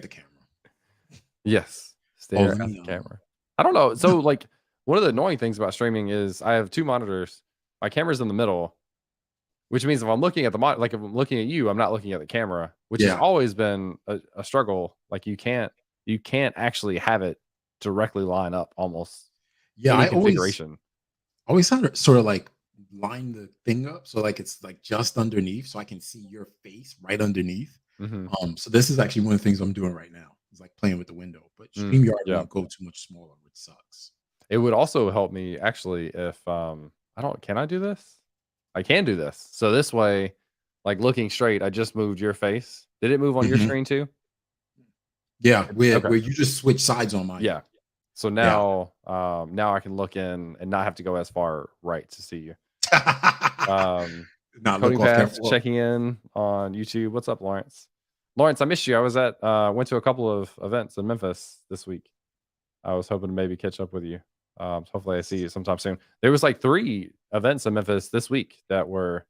the camera. Yes, Oh, stare let at me the camera. I don't know. So like one of the annoying things about streaming is I have 2 monitors. My camera's in the middle, which means if I'm looking at the like if I'm looking at you, I'm not looking at the camera, which has yeah, always been a struggle. Like you can't actually have it directly line up almost yeah. any I always configuration. always sort of like line the thing up so like it's like just underneath, so I can see your face right underneath. Mhm. So this is actually one of the things I'm doing right now. It's like playing with the window, but Mm, StreamYard yeah. won't go too much smaller, which sucks. It would also help me actually if I don't can I do this? I can do this. So this way, like looking straight, I just moved your face. Did it move on your Mhm. screen too? Yeah, Okay. where you just switch sides on my Yeah. end. So Yeah. now I can look in and not have to go as far right to see you. Um Not look Coding off camera. Path Well, checking in on YouTube. What's up, Lawrence? Lawrence, I missed you. I was at went to a couple of events in Memphis this week. I was hoping to maybe catch up with you. So hopefully I see you sometime soon. There was like 3 events in Memphis this week that were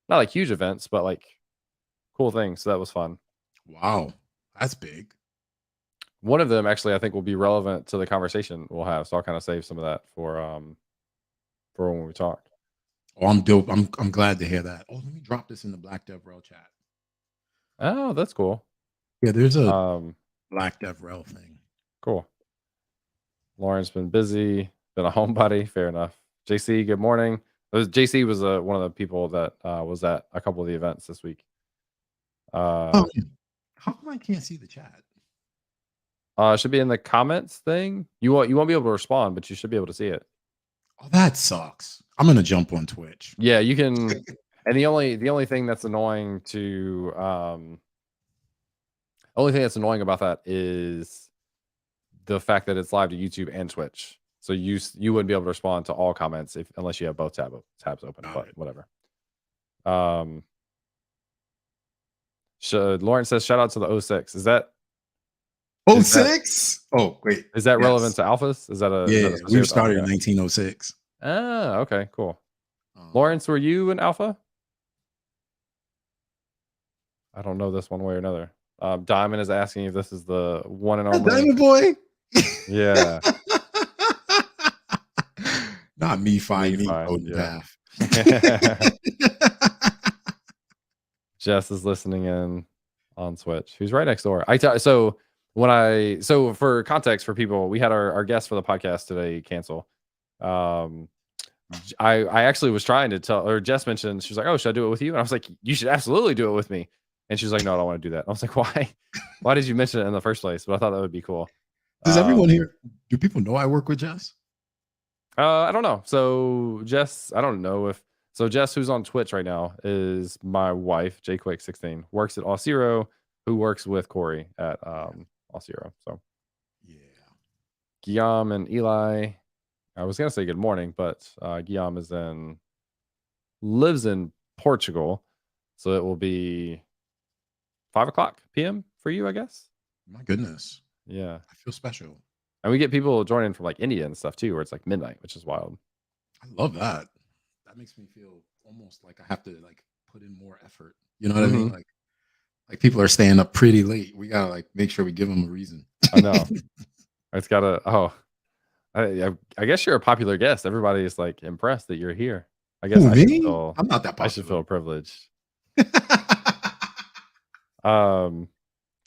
not like huge events, but like cool things. So that was fun. wow, that's big. One of them actually I think will be relevant to the conversation we'll have. So I'll kind of save some of that for when we talk. Oh, I'm dope. I'm glad to hear that. Oh, let me drop this in the Black DevRel chat. Oh, that's cool. Yeah, there's a Um, Black DevRel thing. cool. Lauren's been busy, been a homebody. Fair enough. JC, good morning. JC was one of the people that was at a couple of the events this week. Um, Uh, how come I can't see the chat? Should be in the comments thing. You won't be able to respond, but you should be able to see it. Oh, that sucks. I'm gonna jump on Twitch. Yeah, you can. And the only thing that's annoying to only thing that's annoying about that is the fact that it's live to YouTube and Twitch. So you wouldn't be able to respond to all comments if unless you have both tabs open. Got But it. whatever. Um, Lawrence says shout out to the '06. Oh is that six. Oh, wait. is that relevant Yes. to alphas? Is Yeah, that we were associated? Oh, started in okay. 1906. Ah, okay, cool. Um, Lawrence, were you an alpha? I don't know this one way or another. Diamond is asking if this is the one and only. Diamond Boy. Yeah, Not me, me find me, fine. Golden Yeah. Path. Jess is listening in on Switch. Who's right next door? So for context for people, we had our guest for the podcast today cancel. Um, I actually was trying to tell, or Jess mentioned she was like, "Oh, should I do it with you?" And I was like, "You should absolutely do it with me." And she was like, "No, I don't want to do that." I was like, "Why? Why did you mention it in the first place?" But I thought that would be cool. Does everyone Um, here? Do people know I work with Jess? I don't know. So Jess, I don't know if so. Jess, who's on Twitch right now, is my wife, jquake16, works at Auth0, who works with Corey at Auth0. So Yeah. Guillaume and Eli. I was gonna say good morning, but Guillaume lives in Portugal, so it will be 5 o'clock p.m. for you, I guess. My goodness, Yeah, I feel special. and we get people joining from like India and stuff too, where it's like midnight, which is wild. I love that. That makes me feel almost like I have to like put in more effort. You know what I Hmm. mean? Like people are staying up pretty late. We gotta like make sure we give them a reason. I know. It's gotta. Oh, I guess you're a popular guest. Everybody's like impressed that you're here. I guess Who, me? I'm not that I should popular. feel privileged. Um,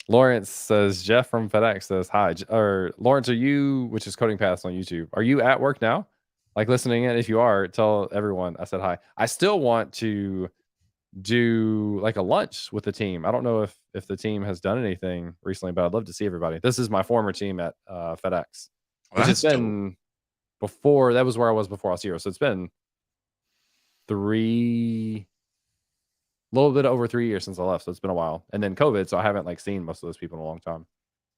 Lawrence says Jeff from FedEx says hi. Or Lawrence, are you, which is Coding Paths on YouTube? Are you at work now? Like listening in? If you are, tell everyone I said hi. I still want to do like a lunch with the team. I don't know if the team has done anything recently, but I'd love to see everybody. This is my former team at FedEx, Oh, which has that's dope. been before. That was where I was before Auth0. So it's been a little bit over 3 years since I left. So it's been a while. And then COVID, so I haven't like seen most of those people in a long time.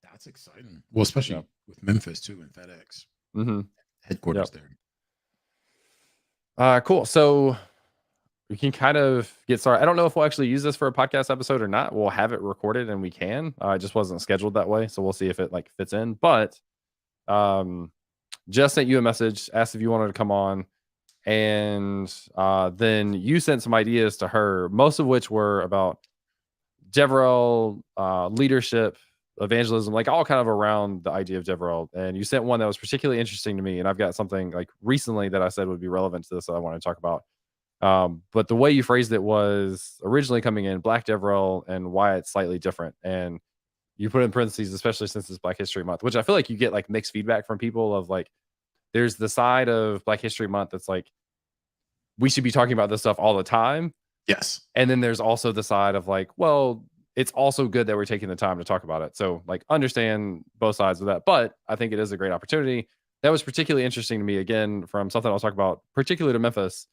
That's exciting. Well, Yeah. especially with Memphis too and FedEx Mm-hmm. headquarters Yep. there. Cool. So we can kind of get started. I don't know if we'll actually use this for a podcast episode or not. We'll have it recorded and we can. It just wasn't scheduled that way. So we'll see if it like fits in. But Jess sent you a message, asked if you wanted to come on. And then you sent some ideas to her, most of which were about DevRel leadership, evangelism, like all kind of around the idea of DevRel. And you sent one that was particularly interesting to me, and I've got something like recently that I said would be relevant to this that I want to talk about. But the way you phrased it was originally coming in Black DevRel and why it's slightly different. And you put in parentheses, especially since it's Black History Month, which I feel like you get like mixed feedback from people of like, there's the side of Black History Month that's like, we should be talking about this stuff all the time. Yes. And then there's also the side of like, well, it's also good that we're taking the time to talk about it. So like understand both sides of that. But I think it is a great opportunity. That was particularly interesting to me, again, from something I'll talk about, particularly to Memphis.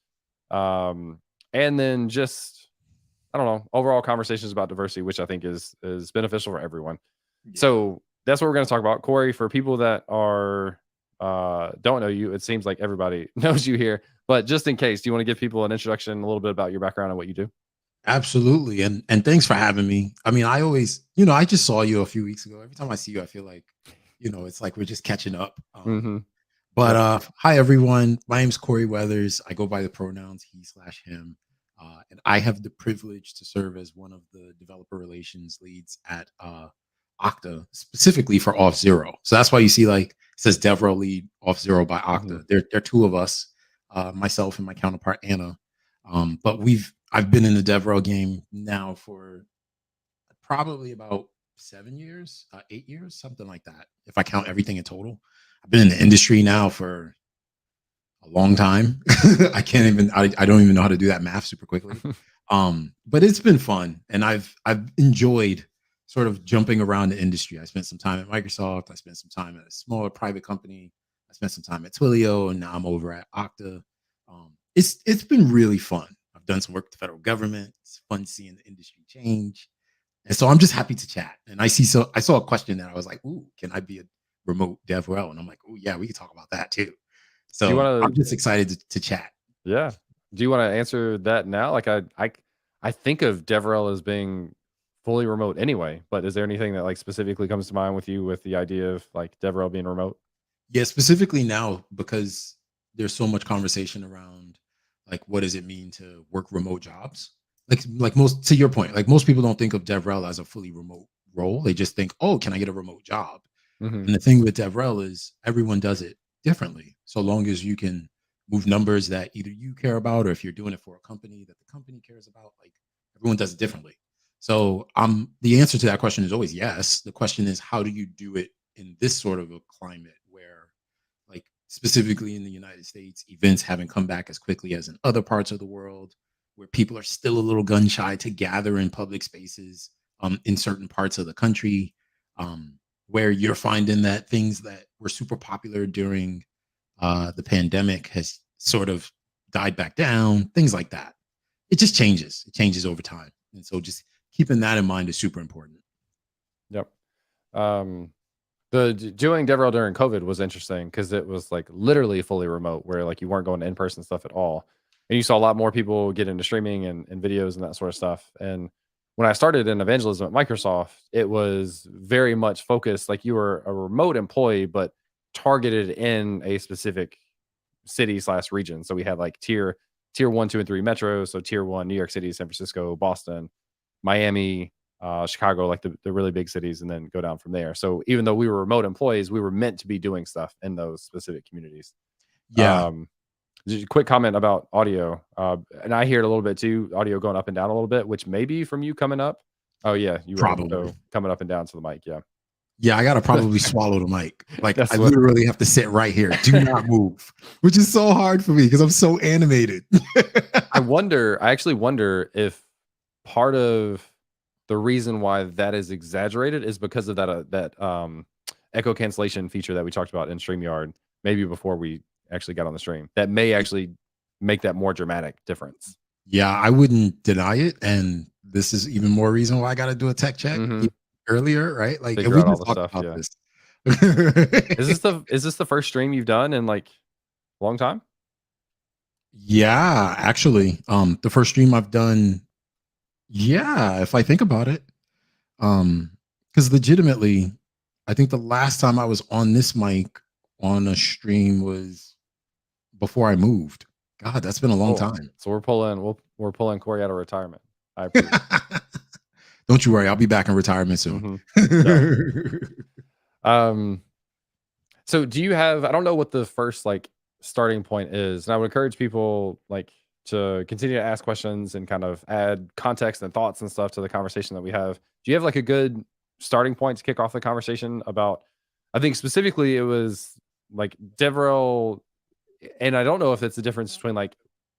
And then just, I don't know, overall conversations about diversity, which I think is beneficial for everyone. Yeah. So that's what we're going to talk about. Corey, for people that are don't know you, it seems like everybody knows you here, but just in case, do you want to give people an introduction, a little bit about your background and what you do? Absolutely. And thanks for having me. I mean, I always, I just saw you a few weeks ago. Every time I see you, I feel like, it's like we're just catching up. Mm-hmm. But Yep. hi everyone. My name's Corey Weathers. I go by the pronouns he/him. And I have the privilege to serve as one of the developer relations leads at Okta, specifically for Auth0. So that's why you see like it says DevRel lead Auth0 by Okta. Mm-hmm. There are two of us, myself and my counterpart Anna. But I've been in the DevRel game now for probably about 7 years, 8 years, something like that. If I count everything in total, I've been in the industry now for a long time. I don't even know how to do that math super quickly. But it's been fun, and I've enjoyed sort of jumping around the industry. I spent some time at Microsoft. I spent some time at a smaller private company. I spent some time at Twilio, and now I'm over at Okta. It's been really fun. I've done some work with the federal government. It's fun seeing the industry change. And so I'm just happy to chat. And I saw a question that I was like, ooh, can I be a remote DevRel? And I'm like, oh yeah, we can talk about that too. Do you So I'm want to? just excited to chat. Yeah. Do you want to answer that now? Like I think of DevRel as being fully remote anyway, but is there anything that like specifically comes to mind with you with the idea of like DevRel being remote? Yeah, specifically now because there's so much conversation around like what does it mean to work remote jobs? Like most to your point, like most people don't think of DevRel as a fully remote role. They just think, oh, can I get a remote job? Mm-hmm. And the thing with DevRel is everyone does it differently. So long as you can move numbers that either you care about or if you're doing it for a company that the company cares about, like everyone does it differently. So the answer to that question is always yes. The question is how do you do it in this sort of a climate where like specifically in the United States, events haven't come back as quickly as in other parts of the world, where people are still a little gun shy to gather in public spaces in certain parts of the country. Where you're finding that things that were super popular during the pandemic has sort of died back down, things like that. It just changes. It changes over time. And so just keeping that in mind is super important. Yep. Um doing DevRel during COVID was interesting because it was like literally fully remote where like you weren't going to in-person stuff at all. And you saw a lot more people get into streaming and videos and that sort of stuff. And when I started in evangelism at Microsoft, it was very much focused like you were a remote employee, but targeted in a specific city/region. So we had like tier 1, 2, and 3 metros. So tier 1, New York City, San Francisco, Boston, Miami, Chicago, like the really big cities, and then go down from there. So even though we were remote employees, we were meant to be doing stuff in those specific communities. Yeah, Just a quick comment about audio, and I hear it a little bit too, audio going up and down a little bit, which may be from you coming up. Oh yeah, you right. probably. So coming up and down to the mic, yeah. Yeah, I gotta probably swallow the mic. Like That's I what literally have to sit right here. Do not move, which is so hard for me because I'm so animated. I actually wonder if part of the reason why that is exaggerated is because of that echo cancellation feature that we talked about in StreamYard, maybe before we actually got on the stream. That may actually make that more dramatic difference. Yeah, I wouldn't deny it, and this is even more reason why I got to do a tech check earlier, right? Like, figure we out all just the talked stuff. about Yeah. this. Is this the first stream you've done in like a long time? Yeah, actually, the first stream I've done. Yeah, if I think about it, because legitimately, I think the last time I was on this mic on a stream was before I moved. God, that's been a long Cool. time. So we're pulling Corey out of retirement. I approve. Don't you worry, I'll be back in retirement soon. Yeah. So do you have, I don't know what the first like starting point is, and I would encourage people like to continue to ask questions and kind of add context and thoughts and stuff to the conversation that we have. Do you have like a good starting point to kick off the conversation about, I think specifically it was like DevRel, and I don't know if it's the difference between like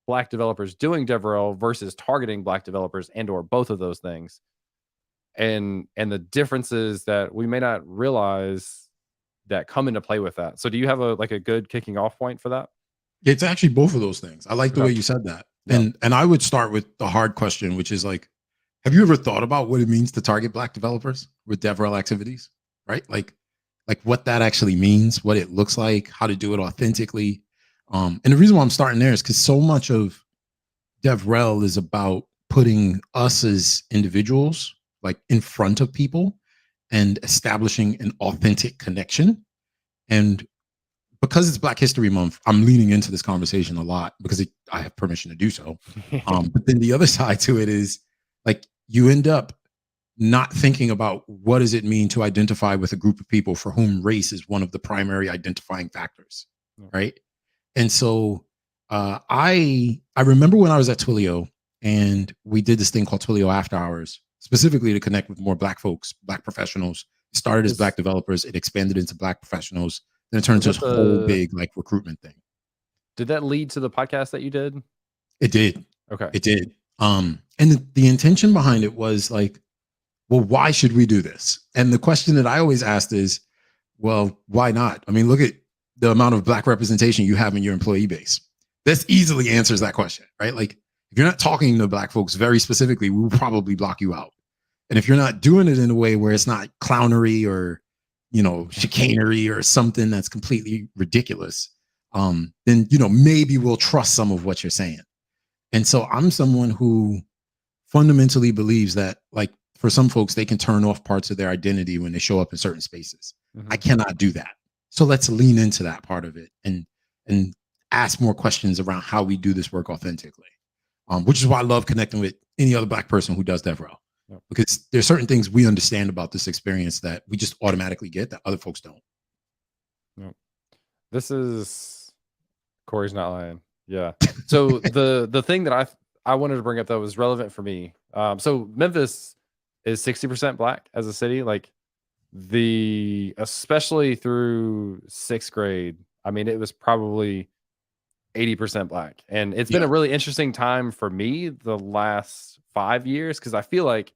black developers doing DevRel versus targeting black developers and or both of those things, and the differences that we may not realize that come into play with that. So do you have a like a good kicking off point for that? It's actually both of those things. I like the Okay. way you said that. Yeah. And I would start with the hard question, which is like, have you ever thought about what it means to target black developers with DevRel activities? Right? Like what that actually means, what it looks like, how to do it authentically. And the reason why I'm starting there is because so much of DevRel is about putting us as individuals like in front of people and establishing an authentic connection. And because it's Black History Month, I'm leaning into this conversation a lot because I have permission to do so. But then the other side to it is like you end up not thinking about what does it mean to identify with a group of people for whom race is one of the primary identifying factors, Yeah. right? And so I remember when I was at Twilio and we did this thing called Twilio After Hours, specifically to connect with more Black folks, Black professionals. It started as Is Black developers, it expanded into Black professionals, then it turned was into that this whole the big like recruitment thing. did that lead to the podcast that you did? It did. Okay. It did. And the intention behind it was like, well, why should we do this? And the question that I always asked is, well, why not? I mean, look at the amount of Black representation you have in your employee base. This easily answers that question, right? Like, if you're not talking to Black folks very specifically, we will probably block you out. And if you're not doing it in a way where it's not clownery or, you know, chicanery or something that's completely ridiculous, then, you know, maybe we'll trust some of what you're saying. And so I'm someone who fundamentally believes that, like, for some folks, they can turn off parts of their identity when they show up in certain spaces. I cannot do that. So let's lean into that part of it and ask more questions around how we do this work authentically. Which is why I love connecting with any other Black person who does DevRel. Yep. Because there's certain things we understand about this experience that we just automatically get that other folks don't. Yep. This is Corey's not lying. Yeah. So the thing that I wanted to bring up that was relevant for me. So Memphis is 60% Black as a city. Like especially through 6th grade, I mean, it was probably 80% Black. And it's been a really interesting time for me the last 5 years because I feel like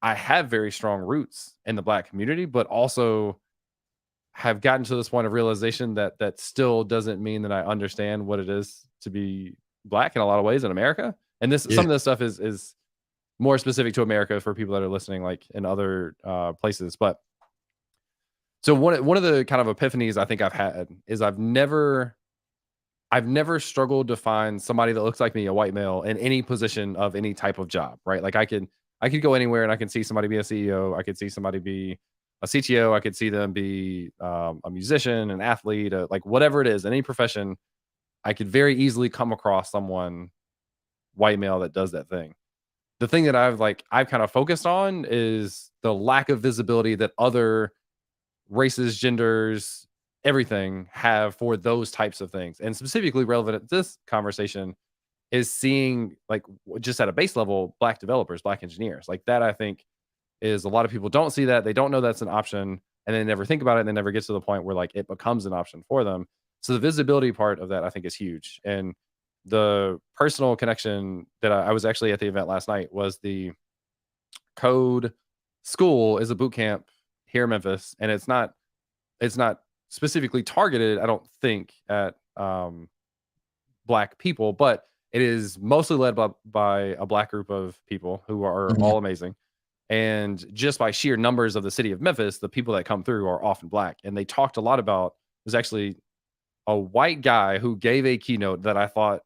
I have very strong roots in the Black community, but also have gotten to this point of realization that that still doesn't mean that I understand what it is to be Black in a lot of ways in America. And some of this stuff is more specific to America for people that are listening, like in other places. But so one of the kind of epiphanies I think I've had is I've never struggled to find somebody that looks like me, a white male, in any position of any type of job, right? Like I could go anywhere and I can see somebody be a CEO. I could see somebody be a CTO. I could see them be a musician, an athlete, like whatever it is, in any profession. I could very easily come across someone white male that does that thing. The thing that I've kind of focused on is the lack of visibility that other races, genders, everything have for those types of things. And specifically relevant at this conversation is seeing, like, just at a base level, Black developers, Black engineers. Like that, I think, is a lot of people don't see that. They don't know that's an option and they never think about it. And they never get to the point where like it becomes an option for them. So the visibility part of that, I think, is huge. And the personal connection that I was actually at the event last night was the Code School is a boot camp here in Memphis. And it's not specifically targeted, I don't think, at Black people, but it is mostly led by a Black group of people who are all amazing. And just by sheer numbers of the city of Memphis, the people that come through are often Black. And they talked a lot about, there's actually a white guy who gave a keynote that I thought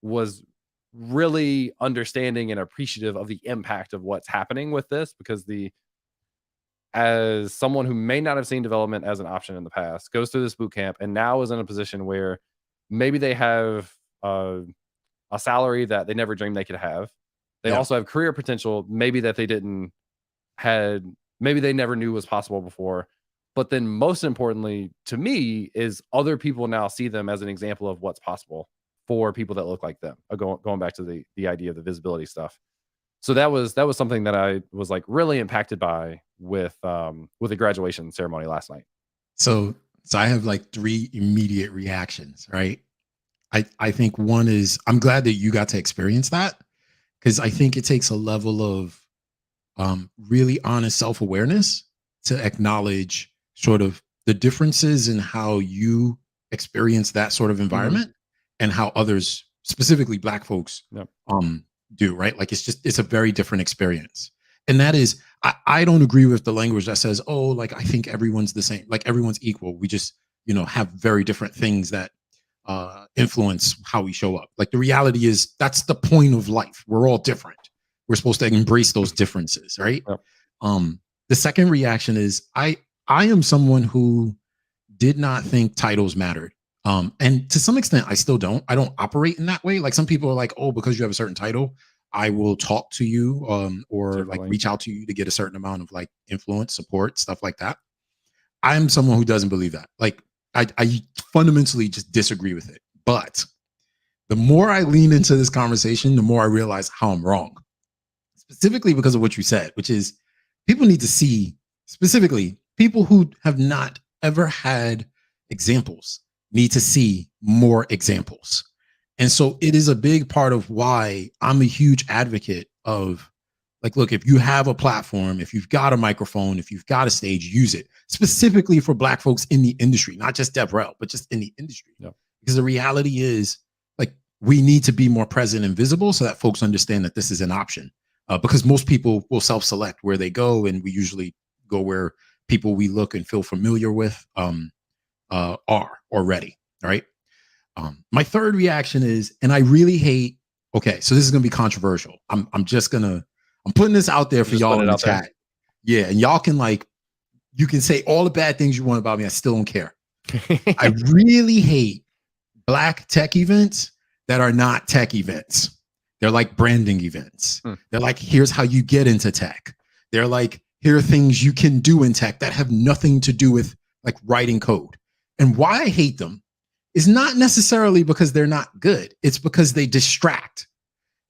was really understanding and appreciative of the impact of what's happening with this, because as someone who may not have seen development as an option in the past, goes through this boot camp and now is in a position where maybe they have a salary that they never dreamed they could have. They also have career potential, maybe that they didn't had, maybe they never knew was possible before. But then most importantly to me is other people now see them as an example of what's possible for people that look like them. Going back to the idea of the visibility stuff. So that was something that I was like really impacted by with the graduation ceremony last night. So I have like three immediate reactions, right? I think one is I'm glad that you got to experience that, because I think it takes a level of really honest self-awareness to acknowledge sort of the differences in how you experience that sort of Mhm. environment and how others, specifically Black folks, Yep. do, right? Like it's a very different experience. And that is, I don't agree with the language that says, oh, like I think everyone's the same, like everyone's equal. We just, have very different things that influence how we show up. Like the reality is that's the point of life. We're all different. We're supposed to embrace those differences, right? Yep. The second reaction is I am someone who did not think titles mattered. And to some extent, I still don't. I don't operate in that way. Like some people are like, oh, because you have a certain title, I will talk to you or like Differently. reach out to you to get a certain amount of like influence, support, stuff like that. I'm someone who doesn't believe that. Like I fundamentally just disagree with it. But the more I lean into this conversation, the more I realize how I'm wrong. Specifically because of what you said, which is people need to see, specifically people who have not ever had examples need to see more examples. And so it is a big part of why I'm a huge advocate of like, look, if you have a platform, if you've got a microphone, if you've got a stage, use it specifically for Black folks in the industry, not just DevRel, but just in the industry. Yep. Because the reality is, like, we need to be more present and visible so that folks understand that this is an option. Because most people will self-select where they go, and we usually go where people we look and feel familiar with are already, right? My third reaction is, and I really hate. Okay, so this is gonna be controversial. I'm putting this out there for Just y'all put in it the out there. chat. Yeah, and y'all can like, you can say all the bad things you want about me. I still don't care. I really hate Black tech events that are not tech events. They're like branding events. They're like, here's how you get into tech. They're like, here are things you can do in tech that have nothing to do with like writing code. And why I hate them is not necessarily because they're not good. It's because they distract.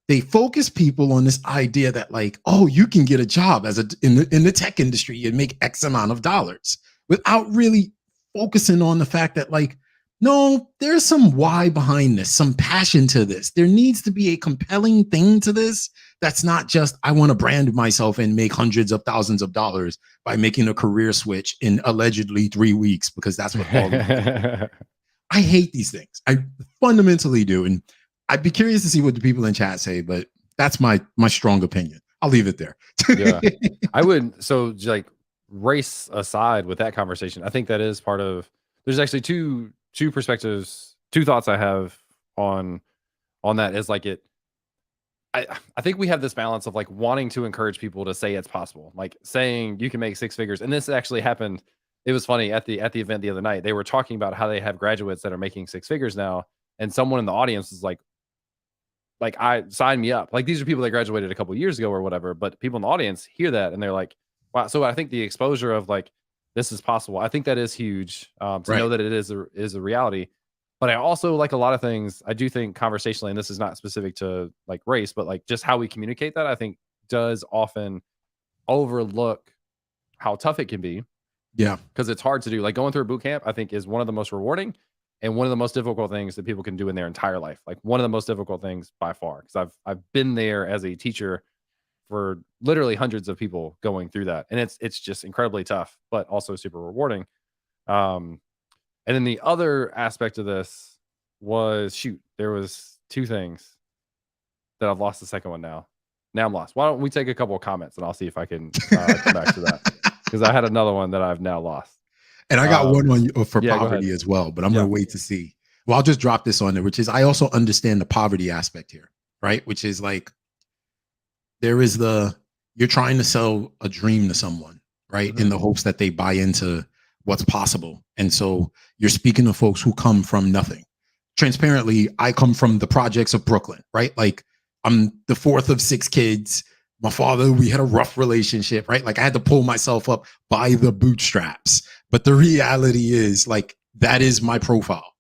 They focus people on this idea that like, oh, you can get a job as in the tech industry and make X amount of dollars without really focusing on the fact that like, no, there's some why behind this, some passion to this. There needs to be a compelling thing to this that's not just, I want to brand myself and make hundreds of thousands of dollars by making a career switch in allegedly 3 weeks, because that's what all I hate these things. I fundamentally do. And I'd be curious to see what the people in chat say, but that's my strong opinion. I'll leave it there. Yeah. I would, so like race aside with that conversation, I think that is part of, there's actually two perspectives, two thoughts I have on that is like I think we have this balance of like wanting to encourage people to say it's possible, like saying you can make 6 figures. And this actually happened. It was funny at the event the other night. They were talking about how they have graduates that are making 6 figures now, and someone in the audience is like I sign me up. Like these are people that graduated a couple years ago or whatever, but people in the audience hear that and they're like, wow. So I think the exposure of like this is possible. I think that is huge to know Right. that it is a reality. But I also like a lot of things. I do think conversationally, and this is not specific to like race, but like just how we communicate that, I think does often overlook how tough it can be Yeah. because it's hard to do. Like going through a boot camp, I think is one of the most rewarding and one of the most difficult things that people can do in their entire life. Like one of the most difficult things by far, because I've been there as a teacher for literally hundreds of people going through that, and it's just incredibly tough, but also super rewarding. Um, and then the other aspect of this was shoot, there was two things that I've lost the second one now. Now I'm lost. Why don't we take a couple of comments and I'll see if I can come back to that because I had another one that I've now lost. And I got one on you for yeah, go poverty ahead. as well, but I'm Yeah. going to wait to see. Well, I'll just drop this on there, which is I also understand the poverty aspect here, right? Which is like there is you're trying to sell a dream to someone, right? In the hopes that they buy into what's possible. And so you're speaking to folks who come from nothing. Transparently, I come from the projects of Brooklyn, right? Like I'm the fourth of 6 kids. My father, we had a rough relationship, right? Like I had to pull myself up by the bootstraps. But the reality is, like, that is my profile.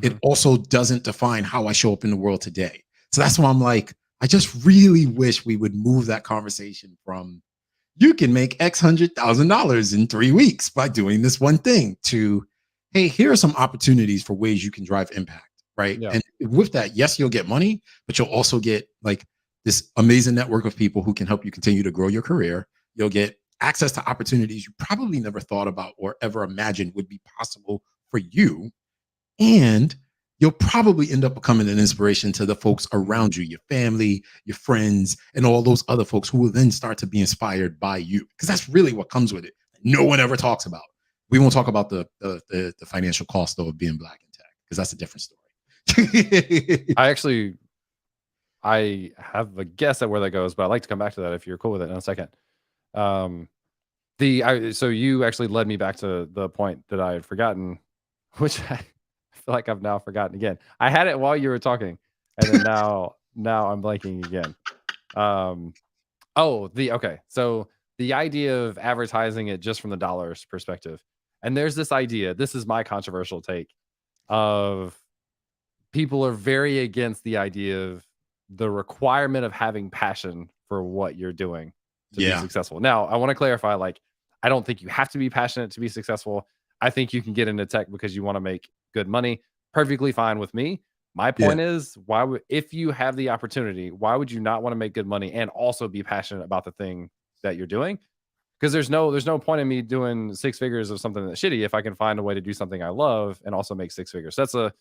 It Mhm. also doesn't define how I show up in the world today. So that's why I'm like, I just really wish we would move that conversation from you can make X $100,000 in 3 weeks by doing this one thing to, hey, here are some opportunities for ways you can drive impact, right? Yeah. And with that, yes, you'll get money, but you'll also get like this amazing network of people who can help you continue to grow your career. You'll get access to opportunities you probably never thought about or ever imagined would be possible for you. And you'll probably end up becoming an inspiration to the folks Mhm. around you, your family, your friends, and all those other folks who will then start to be inspired by you. Because that's really what comes with it. No one ever talks about. We won't talk about the financial cost though of being black in tech, because that's a different story. I actually I have a guess at where that goes, but I'd like to come back to that if you're cool with it in a second. Um, so you actually led me back to the point that I had forgotten, which I feel like I've now forgotten again. I had it while you were talking, and then now I'm blanking again. Um, okay. So the idea of advertising it just from the dollars perspective, and there's this idea. This is my controversial take of people are very against the idea of the requirement of having passion for what you're doing to be Yeah. successful. Now, I want to clarify like I don't think you have to be passionate to be successful. I think you can get into tech because you want to make good money. Perfectly fine with me. My Yeah. point is, why would if you have the opportunity, why would you not want to make good money and also be passionate about the thing that you're doing? Because there's no point in me doing six figures of something that's shitty if I can find a way to do something I love and also make six figures. That's a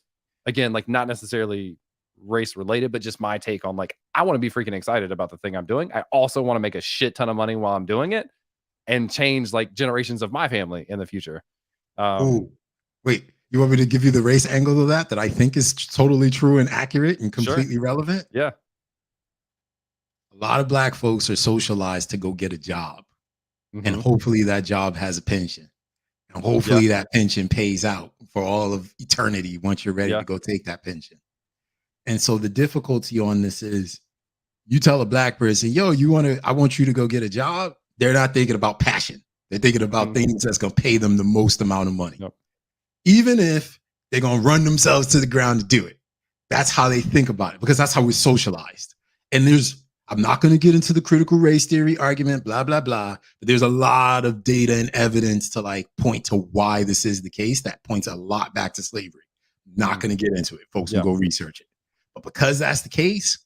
again, like not necessarily race related, but just my take on like, I want to be freaking excited about the thing I'm doing. I also want to make a shit ton of money while I'm doing it and change like generations of my family in the future. Um, Oh, wait. You want me to give you the race angle of that I think is totally true and accurate and sure. completely relevant? Yeah. A lot of black folks are socialized to go get a job, and Hmm. hopefully that job has a pension. And Yeah. hopefully that pension pays out for all of eternity once you're ready to Yeah. go take that pension. And so the difficulty on this is you tell a black person, yo, I want you to go get a job. They're not thinking about passion. They're thinking about Hmm. things that's going to pay them the most amount of money, Yep. even if they're going to run themselves to the ground to do it. That's how they think about it because that's how we're socialized. And I'm not going to get into the critical race theory argument, blah, blah, blah. But there's a lot of data and evidence to like point to why this is the case that points a lot back to slavery. Not Hmm. going to get into it. Folks can Yeah. go research it. But because that's the case,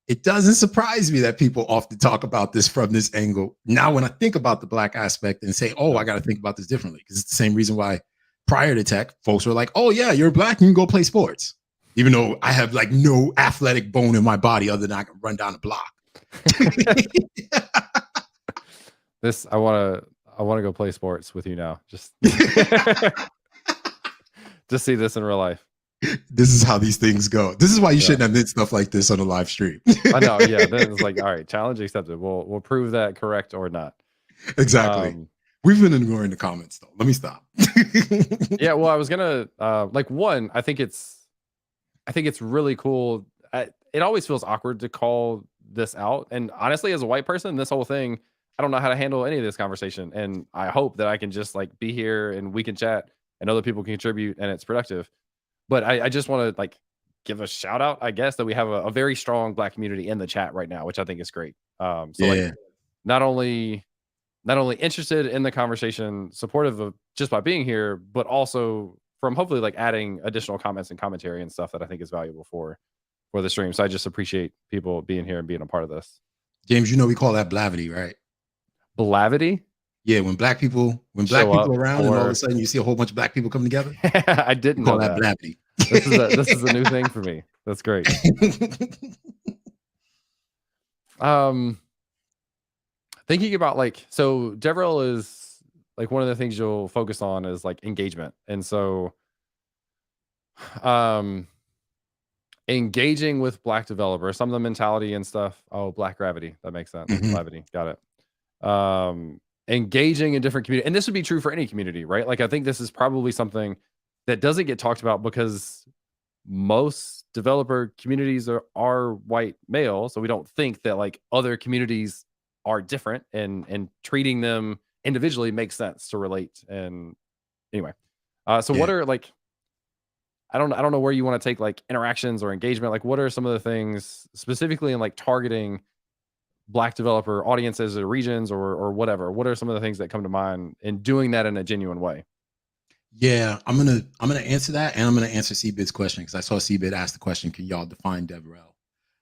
it doesn't surprise me that people often talk about this from this angle. Now, when I think about the black aspect and say, oh, Yeah. I got to think about this differently, because it's the same reason why prior to tech, folks were like, oh, yeah, you're black, you can go play sports. Even though I have like no athletic bone in my body other than I can run down a block. This I want to go play sports with you now. Just just see this in real life. This is how these things go. This is why you Yeah. shouldn't admit stuff like this on a live stream. I know. Yeah. Then it's like, all right, challenge accepted. We'll prove that correct or not. Exactly. Um, We've been ignoring the comments though. Let me stop. yeah, well, I was gonna like one. I think it's really cool. It always feels awkward to call this out, and honestly, as a white person, this whole thing, I don't know how to handle any of this conversation, and I hope that I can just like be here and we can chat, and other people can contribute, and it's productive. But I just want to like give a shout out, I guess, that we have a very strong black community in the chat right now, which I think is great. So like Yeah. not only not only interested in the conversation, supportive of just by being here, but also from hopefully like adding additional comments and commentary and stuff that I think is valuable for the stream. So I just appreciate people being here and being a part of this. James, you know we call that blavity, right? Blavity Yeah, when black show people up are around and all of a for sudden you see a whole bunch of black people come together, I we didn't call know that that. blavity. This is a new thing for me. That's great. Um thinking about like so DevRel is like one of the things you'll focus on is like engagement. And so um engaging with black developers, some of the mentality and stuff. Oh, black gravity. That makes sense. Mhm. Gravity. Got it. Engaging in different community. And this would be true for any community, right? Like I think this is probably something that doesn't get talked about because most developer communities are white male, so we don't think that like other communities are different, and treating them individually makes sense to relate. And anyway, so what Yeah. are like, I don't know where you want to take like interactions or engagement. Like, what are some of the things specifically in like targeting Black developer audiences or regions or whatever? What are some of the things that come to mind in doing that in a genuine way? Yeah, I'm gonna answer that, and I'm gonna answer Cbid's question because I saw Cbid ask the question, "Can y'all define DevRel?"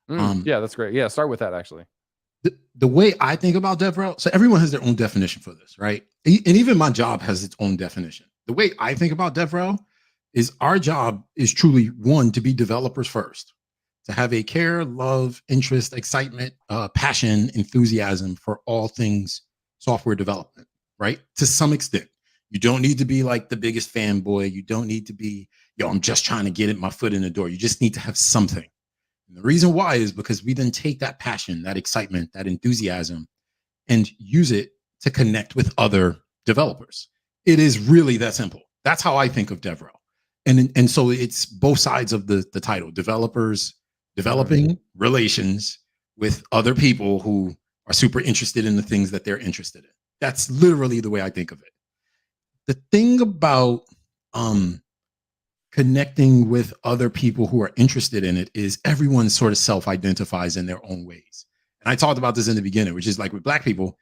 Um, Yeah, that's great. Yeah, start with that actually. the way I think about DevRel, so everyone has their own definition for this, right? And even my job has its own definition. The way I think about DevRel is our job is truly one to be developers first, to have a care, love, interest, excitement, passion, enthusiasm for all things software development, right? To some extent. You don't need to be like the biggest fanboy. You don't need to be, yo, I'm just trying to get it, my foot in the door. You just need to have something. And the reason why is because we then take that passion, that excitement, that enthusiasm, and use it to connect with other developers. It is really that simple. That's how I think of DevRel. And so it's both sides of the title, developers Mhm. developing relations with other people who are super interested in the things that they're interested in. That's literally the way I think of it. The thing about um, connecting with other people who are interested in it is everyone sort of self-identifies in their own ways. And I talked about this in the beginning, which is like with Black people,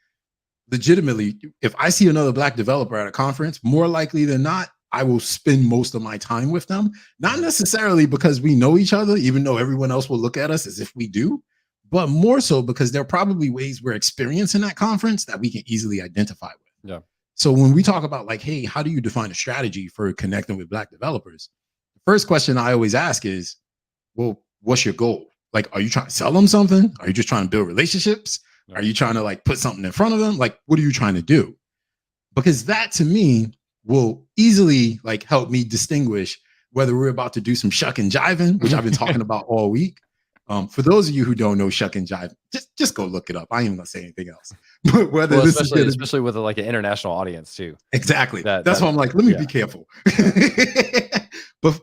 legitimately, if I see another Black developer at a conference, more likely than not, I will spend most of my time with them. Not Mhm. necessarily because we know each other, even though everyone else will look at us as if we do, but more so because there are probably ways we're experiencing that conference that we can easily identify with. Yeah. So when we talk about like, hey, how do you define a strategy for connecting with Black developers? The first question I always ask is, well, what's your goal? Like, are you trying to sell them something? Are you just trying to build relationships? Yeah. Are you trying to like put something in front of them? Like, what are you trying to do? Because that to me will easily like help me distinguish whether we're about to do some shuck and jiving, which I've been talking about all week. For those of you who don't know shuck and jive, just go look it up. I ain't even gonna say anything else. But whether Well, this is especially gonna be especially with like an international audience too. exactly, That that's that why I'm like, let me yeah. be careful. Yeah.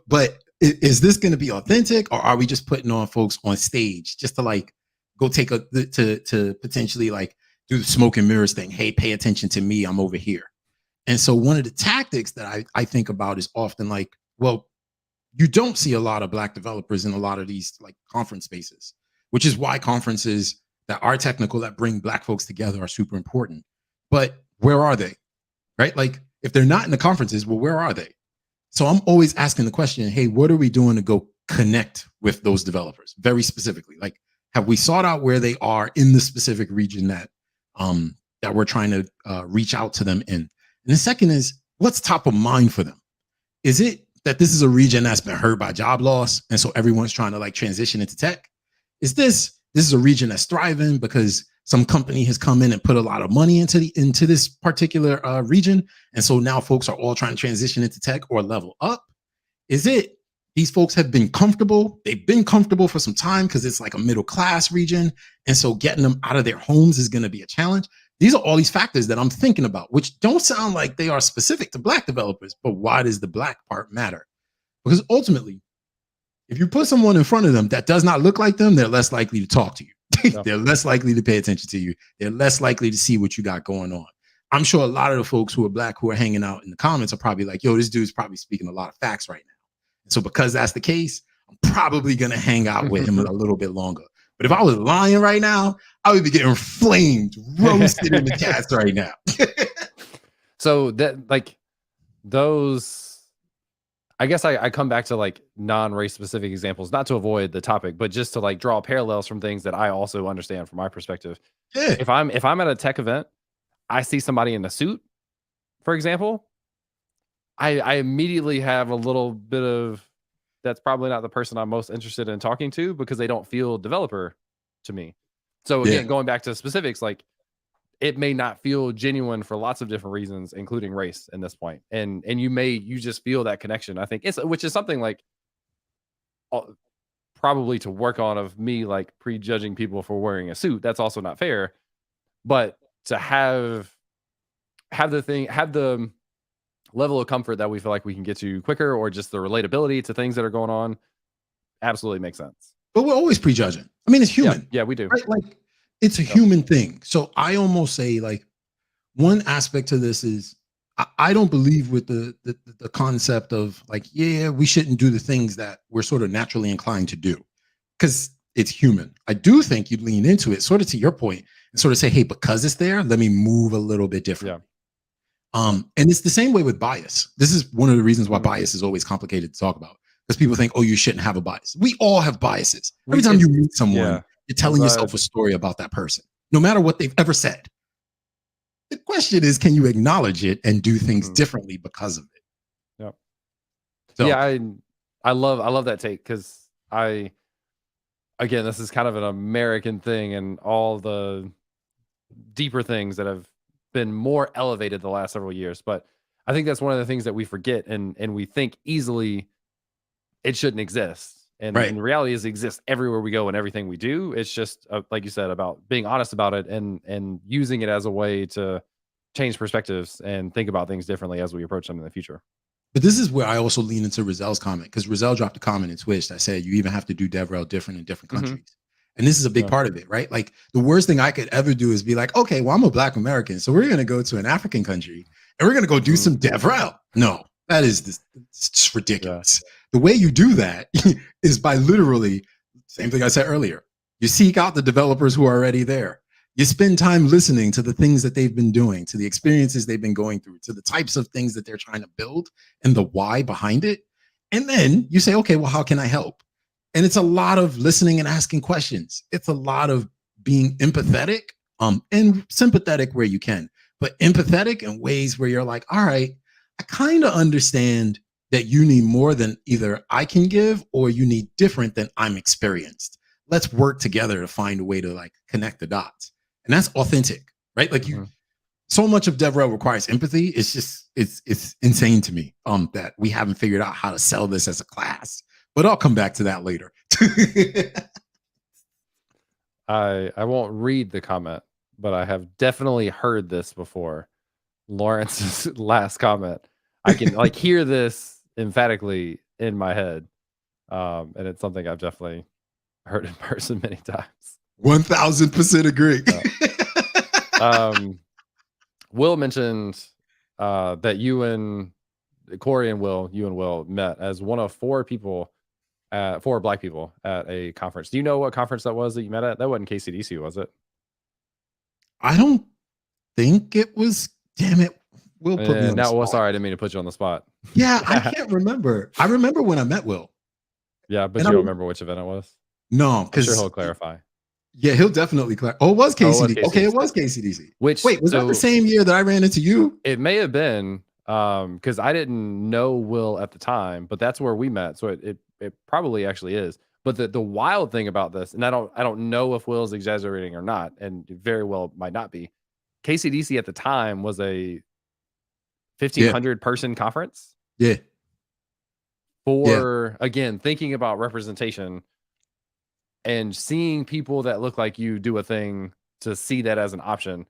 But is this going to be authentic, or are we just putting on folks on stage just to like go take a to potentially like do the smoke and mirrors thing? Hey, pay attention to me. I'm over here. And so one of the tactics that I think about is often like, well, you don't see a lot of Black developers in a lot of these like conference spaces, which is why conferences that are technical that bring Black folks together are super important. But where are they? Right? Like if they're not in the conferences, well, where are they? So I'm always asking the question, hey, what are we doing to go connect with those developers very specifically? Like, have we sought out where they are in the specific region that we're trying to reach out to them in? And the second is, what's top of mind for them? Is it that this is a region that's been hurt by job loss, and so everyone's trying to like transition into tech? Is this is a region that's thriving because some company has come in and put a lot of money into this particular region, and so now folks are all trying to transition into tech or level up? Is it these folks have been comfortable? They've been comfortable for some time because it's like a middle class region, and so getting them out of their homes is going to be a challenge. These are all these factors that I'm thinking about, which don't sound like they are specific to Black developers, but why does the Black part matter? Because ultimately, if you put someone in front of them that does not look like them, they're less likely to talk to you. Yeah. They're less likely to pay attention to you. They're less likely to see what you got going on. I'm sure a lot of the folks who are Black who are hanging out in the comments are probably like, yo, this dude's probably speaking a lot of facts right now. And so because that's the case, I'm probably going to hang out with him a little bit longer. But if Yeah. I was lying right now, I would be getting flamed, roasted in the chats right now. So that like those, I guess I come back to like non-race specific examples, not to avoid the topic, but just to like draw parallels from things that I also understand from my perspective. Yeah. If I'm at a tech event, I see somebody in a suit, for example, I immediately have a little bit of, that's probably not the person I'm most interested in talking to because they don't feel developer to me. So Yeah. again, going back to specifics, like it may not feel genuine for lots of different reasons, including race in this point. And you just feel that connection. I think it's, which is something like uh, probably to work on, of me like prejudging people for wearing a suit. That's also not fair. But to have the level of comfort that we feel like we can get to quicker, or just the relatability to things that are going on absolutely makes sense. But we're always prejudging. I mean, it's human. Yeah, we do. Right? Like it's a human thing. So I almost say like one aspect to this is I don't believe with the concept of like, yeah, we shouldn't do the things that we're sort of naturally inclined to do because it's human. I do think you'd lean into it, sort of to your point, and sort of say, hey, because it's there, let me move a little bit differently. And it's the same way with bias. This is one of the reasons why bias is always complicated to talk about because people think, oh, you shouldn't have a bias. We all have biases. Every time you meet someone, you're telling yourself a story about that person, no matter what they've ever said. The question is, can you acknowledge it and do things differently because of it? Yep. So, yeah, I love that take because again, this is kind of an American thing and all the deeper things that have been more elevated the last several years. But I think that's one of the things that we forget and we think easily it shouldn't exist. And the reality is it exists everywhere we go and everything we do. It's just like you said about being honest about it and using it as a way to change perspectives and think about things differently as we approach them in the future. But this is where I also lean into Rozelle's comment because Rozelle dropped a comment in Twitch that said you even have to do DevRel different in different countries. And this is a big part of it, right? Like the worst thing I could ever do is be like, okay, well, I'm a Black American, so we're going to go to an African country and we're going to go do some DevRel. No, that is just ridiculous. The way you do that is by literally, same thing I said earlier, you seek out the developers who are already there. You spend time listening to the things that they've been doing, to the experiences they've been going through, to the types of things that they're trying to build and the why behind it. And then you say, okay, well, how can I help? And it's a lot of listening and asking questions. It's a lot of being empathetic and sympathetic where you can, but empathetic in ways where you're like, all right, I kind of understand that you need more than either I can give or you need different than I'm experienced. Let's work together to find a way to like connect the dots. And that's authentic, right? Like so much of DevRel requires empathy. It's just, it's insane to me that we haven't figured out how to sell this as a class, but I'll come back to that later. I won't read the comment, but I have definitely heard this before. Lawrence's last comment. I can like hear this emphatically in my head. And it's something I've definitely heard in person many times. 1000% agree. Will mentioned that you and Corey and Will met as one of four Black people at a conference. Do you know what conference that was that you met at? That wasn't KCDC, was it? I don't think it was. Damn it. Will put me on the spot. Well, sorry, I didn't mean to put you on the spot. Yeah, I can't remember. I remember when I met Will. Yeah, but you don't remember which event it was? No, because sure he'll clarify. Yeah, he'll definitely clarify. Oh, it was KCDC. Okay, it was KCDC. Wait, was that the same year that I ran into you? It may have been because I didn't know Will at the time, but that's where we met. So it probably actually is. But the wild thing about this, and I don't know if Will's exaggerating or not, and very well might not be. KCDC at the time was a 1,500 person conference. Yeah. Again, thinking about representation and seeing people that look like you do a thing to see that as an option,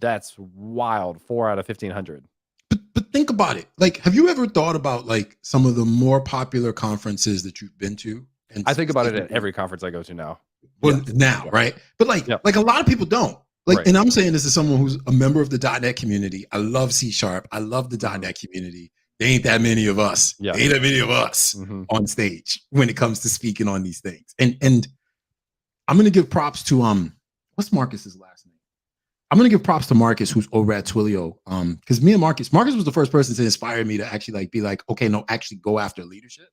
that's wild. 4 out of 1,500. But think about it. Like, have you ever thought about like some of the more popular conferences that you've been to? And I think about it at every conference I go to now. Well, right? But like a lot of people don't. Like, and I'm saying this as someone who's a member of the .NET community. I love C#. I love the .NET community. There ain't that many of us. There ain't that many of us on stage when it comes to speaking on these things. And I'm going to give props to what's Marcus's last name? I'm going to give props to Marcus, who's over at Twilio. Because me and Marcus was the first person to inspire me to actually like be like, okay, no, actually go after leadership.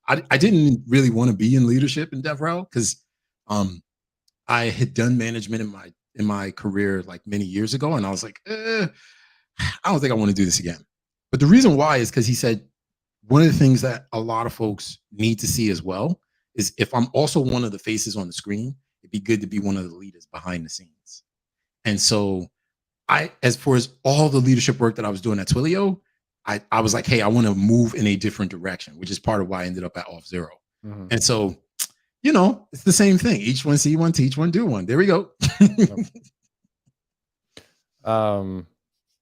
I didn't really want to be in leadership in DevRel because I had done management in my career like many years ago, and I was like, I don't think I want to do this again. But the reason why is because he said one of the things that a lot of folks need to see as well is if I'm also one of the faces on the screen, it'd be good to be one of the leaders behind the scenes. And so as far as all the leadership work that I was doing at Twilio, I was like, hey, I want to move in a different direction, which is part of why I ended up at Auth0. And so, you know, it's the same thing. Each one see one, teach one, do one. There we go.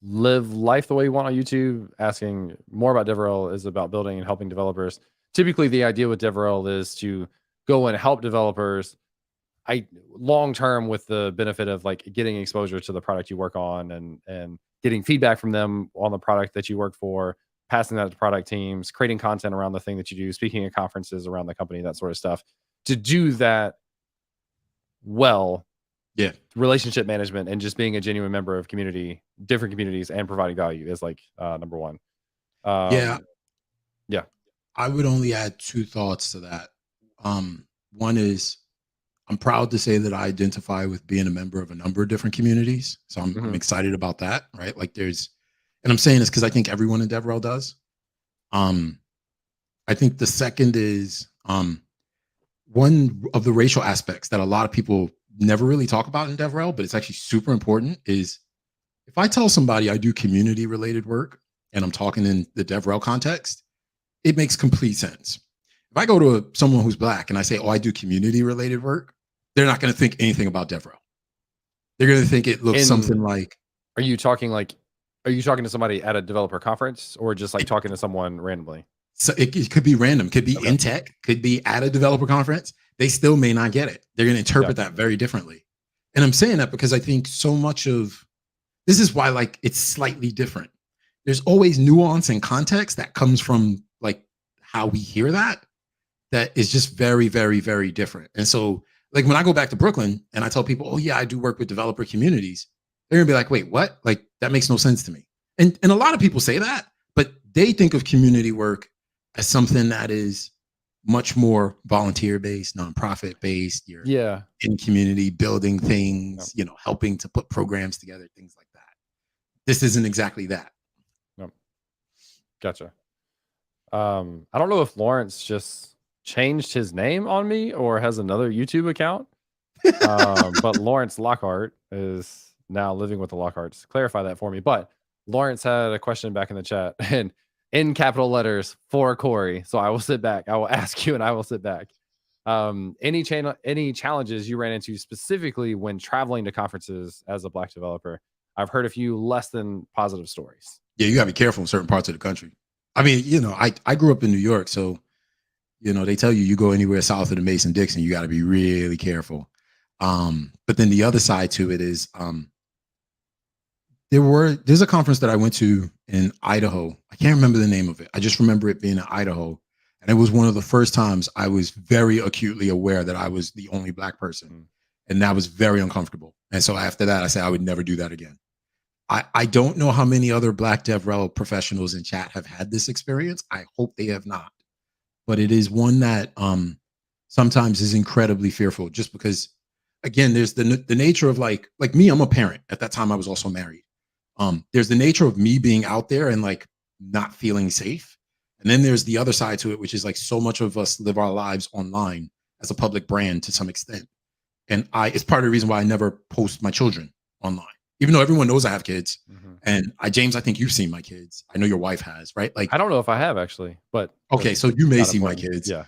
Live life the way you want on YouTube, asking more about DevRel is about building and helping developers. typically the idea with DevRel is to go and help developers long term with the benefit of like getting exposure to the product you work on and getting feedback from them on the product that you work for, passing that to product teams, creating content around the thing that you do, speaking at conferences around the company, that sort of stuff. To do that well, Yeah. relationship management and just being a genuine member of different communities, and providing value is like number one. Yeah. Yeah. I would only add two thoughts to that. One is I'm proud to say that I identify with being a member of a number of different communities. So I'm Mhm. excited about that, right? Like and I'm saying this because I think everyone in DevRel does. Um, I think the second is one of the racial aspects that a lot of people never really talk about in DevRel, but it's actually super important is if I tell somebody I do community related work and I'm talking in the DevRel context, it makes complete sense. If I go to someone who's Black and I say, oh, I do community related work, they're not going to think anything about DevRel. They're going to think it looks something And like, are you talking to somebody at a developer conference, or just like talking to someone randomly? so it could be random, could be Okay. in tech, could be at a developer conference. They still may not get it. They're going to interpret Yeah. that very differently. And I'm saying that because I think so much of this is why like it's slightly different. There's always nuance and context that comes from like how we hear that is just very, very, very different. And so like when I go back to Brooklyn and I tell people, oh yeah, I do work with developer communities, they're gonna be like, wait, what? Like that makes no sense to me. And a lot of people say that, but they think of community work as something that is much more volunteer based, nonprofit based. You're Yeah. in community building Yep. things, helping to put programs together, things like that. This isn't exactly that. Yep. Gotcha. I don't know if Lawrence just changed his name on me or has another YouTube account. But Lawrence Lockhart is now living with the Lockharts. Clarify that for me. But Lawrence had a question back in the chat and in capital letters for Corey. So I will sit back. I will ask you and I will sit back. Any challenges you ran into specifically when traveling to conferences as a Black developer? I've heard a few less than positive stories. Yeah, you gotta be careful in certain parts of the country. I mean, I grew up in New York, so they tell you go anywhere south of the Mason Dixon, you got to be really careful. But then the other side to it is there's a conference that I went to in Idaho. I can't remember the name of it. I just remember it being in Idaho. And it was one of the first times I was very acutely aware that I was the only Black person. Mm. And that was very uncomfortable. And so after that, I said I would never do that again. I don't know how many other Black DevRel professionals in chat have had this experience. I hope they have not. But it is one that sometimes is incredibly fearful just because, again, there's the nature of like me, I'm a parent. At that time, I was also married. There's the nature of me being out there and like not feeling safe. And then there's the other side to it, which is like so much of us live our lives online as a public brand to some extent. And it's part of the reason why I never post my children online, even though everyone knows I have kids. Mm-hmm. And James, I think you've seen my kids. I know your wife has, right? Like, I don't know if I have actually, but okay, so you may see my kids. Yeah.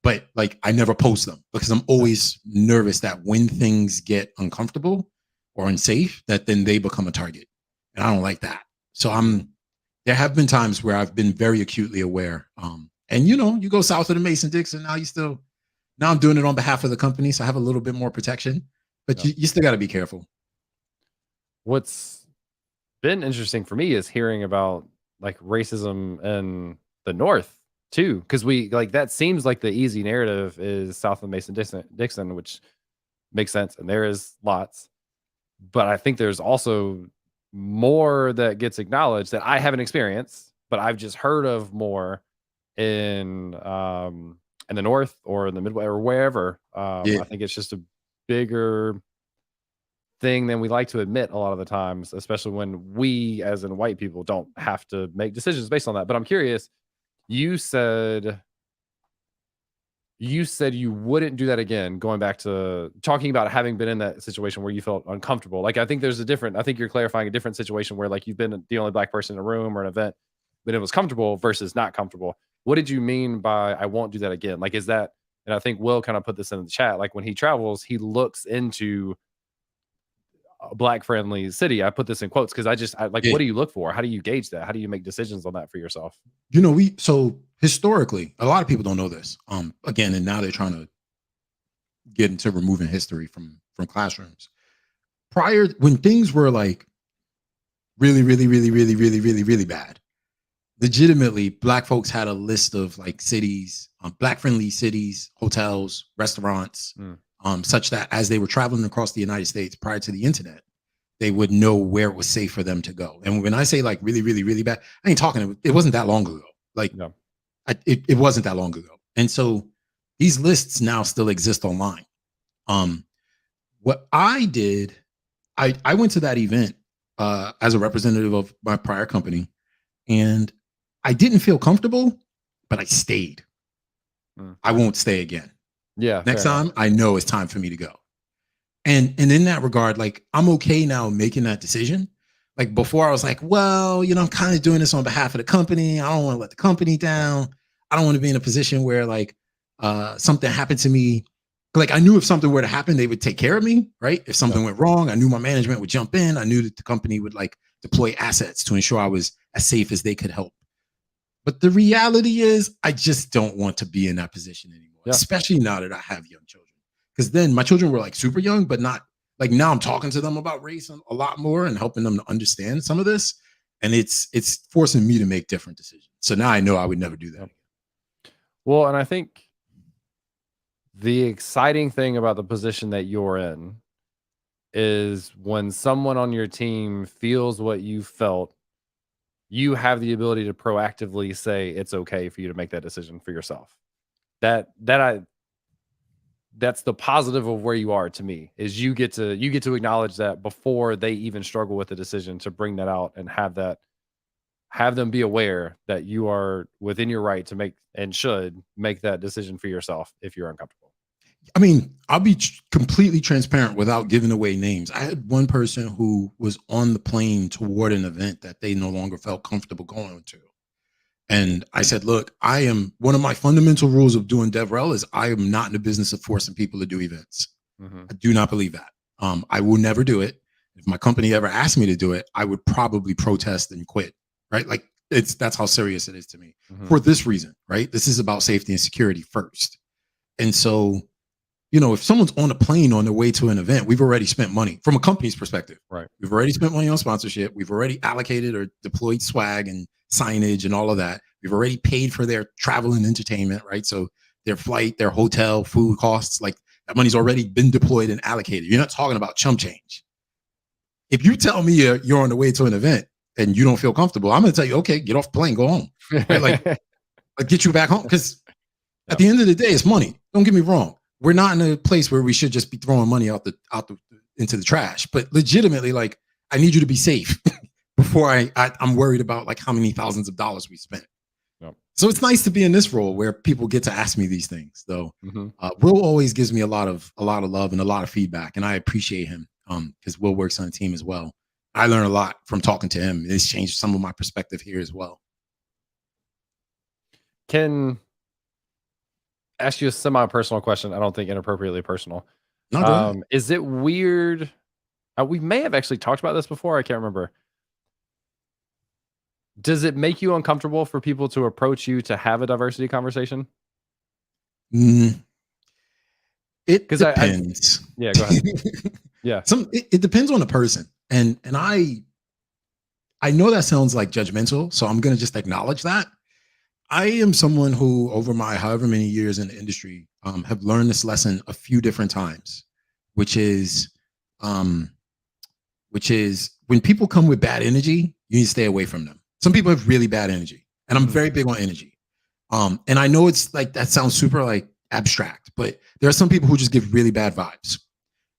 But like I never post them because I'm always nervous that when things get uncomfortable or unsafe, that then they become a target. And I don't like that. So there have been times where I've been very acutely aware. And you go south of the Mason Dixon, now I'm doing it on behalf of the company. So I have a little bit more protection, but you still got to be careful. What's been interesting for me is hearing about like racism in the North too, because we like that seems like the easy narrative is south of the Mason Dixon, which makes sense, and there is lots, but I think there's also more that gets acknowledged that I haven't experienced, but I've just heard of more in the North or in the Midwest or wherever. I think it's just a bigger thing than we like to admit a lot of the times, especially when we as in white people don't have to make decisions based on that. But I'm curious, you said you wouldn't do that again, going back to talking about having been in that situation where you felt uncomfortable. Like I think you're clarifying a different situation where like you've been the only Black person in a room or an event, but it was comfortable versus not comfortable. What did you mean by I won't do that again? Like is that, and I think Will kind of put this in the chat, like when he travels, he looks into a Black friendly city. I put this in quotes because what do you look for? How do you gauge that? How do you make decisions on that for yourself? So historically, a lot of people don't know this. Again, and now they're trying to get into removing history from classrooms. Prior, when things were like really, really, really, really, really, really, really bad, legitimately, Black folks had a list of like cities, Black friendly cities, hotels, restaurants, Mm. such that as they were traveling across the United States prior to the internet, they would know where it was safe for them to go. And when I say like really, really, really bad, I ain't talking. It wasn't that long ago. Like No. it wasn't that long ago. And so these lists now still exist online. Um, what I did, I went to that event as a representative of my prior company, and I didn't feel comfortable, but I stayed. Mm. I won't stay again. Yeah. Next Fair enough. time, I know it's time for me to go. And in that regard, like I'm okay now making that decision. Like before, I was like, well, I'm kind of doing this on behalf of the company. I don't want to let the company down. I don't want to be in a position where like something happened to me. Like I knew if something were to happen, they would take care of me, right? If Yeah. something went wrong, I knew my management would jump in. I knew that the company would like deploy assets to ensure I was as safe as they could help. But the reality is, I just don't want to be in that position anymore, Yeah. especially now that I have young children. Because then my children were like super young, but not like now I'm talking to them about race a lot more and helping them to understand some of this. And it's forcing me to make different decisions. So now I know I would never do that Yep. again. Well, and I think the exciting thing about the position that you're in is when someone on your team feels what you felt, you have the ability to proactively say it's okay for you to make that decision for yourself. That's the positive of where you are to me is you get to acknowledge that before they even struggle with the decision to bring that out and have them be aware that you are within your right to make and should make that decision for yourself if you're uncomfortable. I mean, I'll be completely transparent without giving away names. I had one person who was on the plane toward an event that they no longer felt comfortable going to. And I said, look, I am one of my fundamental rules of doing DevRel is I am not in the business of forcing people to do events. Mhm. I do not believe that. I will never do it. If my company ever asked me to do it, I would probably protest and quit. Right? Like that's how serious it is to me. Mhm. For this reason, right? This is about safety and security first. And so, if someone's on a plane on their way to an event, we've already spent money from a company's perspective. Right. We've already spent money on sponsorship. We've already allocated or deployed swag and signage and all of that. We've already paid for their travel and entertainment, right? So their flight, their hotel, food costs, like that money's already been deployed and allocated. You're not talking about chump change. If you tell me you're on the way to an event and you don't feel comfortable, I'm going to tell you, okay, get off the plane, go home, right? Like get you back home because at Yep. the end of the day, it's money. Don't get me wrong. We're not in a place where we should just be throwing money out the into the trash. But legitimately, like I need you to be safe before I'm worried about like how many thousands of dollars we spent. Yep. So it's nice to be in this role where people get to ask me these things. Though Mhm. Will always gives me a lot of love and a lot of feedback, and I appreciate him because Will works on a team as well. I learn a lot from talking to him. It's changed some of my perspective here as well. Can ask you a semi-personal question. I don't think inappropriately personal. No, go ahead. Is it weird? We may have actually talked about this before. I can't remember. Does it make you uncomfortable for people to approach you to have a diversity conversation? Mm, it Because I depends. yeah, go ahead. Yeah. It depends on the person, and I know that sounds like judgmental, so I'm gonna just acknowledge that. I am someone who, over my however many years in the industry, have learned this lesson a few different times, which is, um, which is when people come with bad energy, you need to stay away from them. Some people have really bad energy, and I'm Mhm. very big on energy. And I know it's like that sounds super like abstract, but there are some people who just give really bad vibes.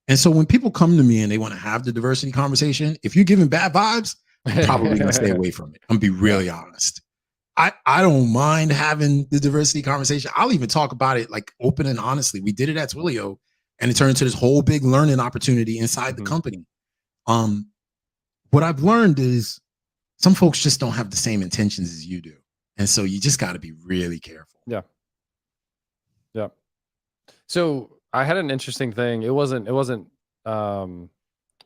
And so when people come to me and they want to have the diversity conversation, if you're giving bad vibes, I'm probably going to stay away from it. I'm gonna be Yeah. really honest. I don't mind having the diversity conversation. I'll even talk about it like open and honestly. We did it at Twilio and it turned into this whole big learning opportunity inside the Mhm. company. Um, what I've learned is some folks just don't have the same intentions as you do. And so you just got to be really careful. Yeah. Yeah. So I had an interesting thing. It wasn't um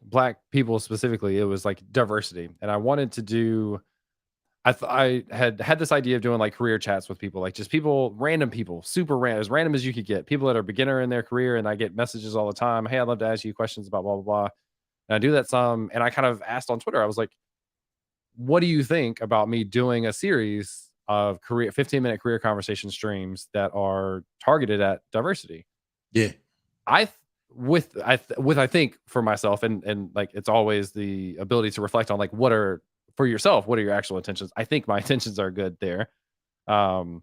black people specifically. It was like diversity. And I wanted to do I had this idea of doing like career chats with people, like just people, random people, super random, as random as you could get, people that are beginner in their career. And I get messages all the time. Hey, I'd love to ask you questions about blah, blah, blah. And I do that some. And I kind of asked on Twitter, I was like, what do you think about me doing a series of 15-minute career conversation streams that are targeted at diversity? Yeah. I think for myself, and like it's always the ability to reflect on like what are for yourself, what are your actual intentions? I think my intentions are good there. Um,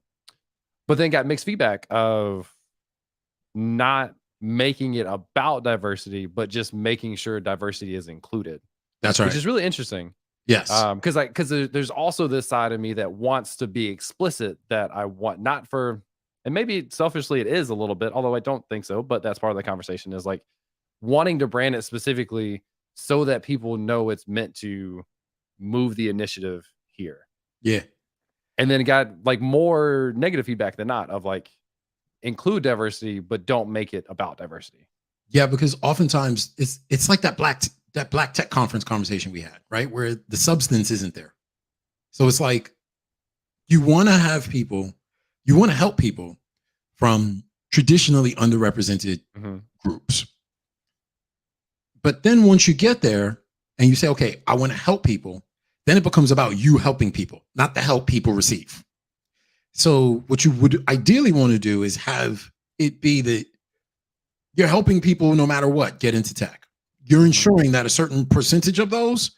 but then got mixed feedback of not making it about diversity, but just making sure diversity is included, That's which right. is really interesting. Yes. Because there's also this side of me that wants to be explicit, that I want not for, and maybe selfishly it is a little bit, although I don't think so, but that's part of the conversation, is like wanting to brand it specifically so that people know it's meant to move the initiative here. Yeah. And then got like more negative feedback than not of like include diversity, but don't make it about diversity. Yeah, because oftentimes it's like that black tech conference conversation we had, right? Where the substance isn't there. So it's like you want to have people, you want to help people from traditionally underrepresented groups. But then once you get there and you say, okay, I want to help people, then it becomes about you helping people, not the help people receive. So what you would ideally want to do is have it be that you're helping people no matter what get into tech. You're ensuring that a certain percentage of those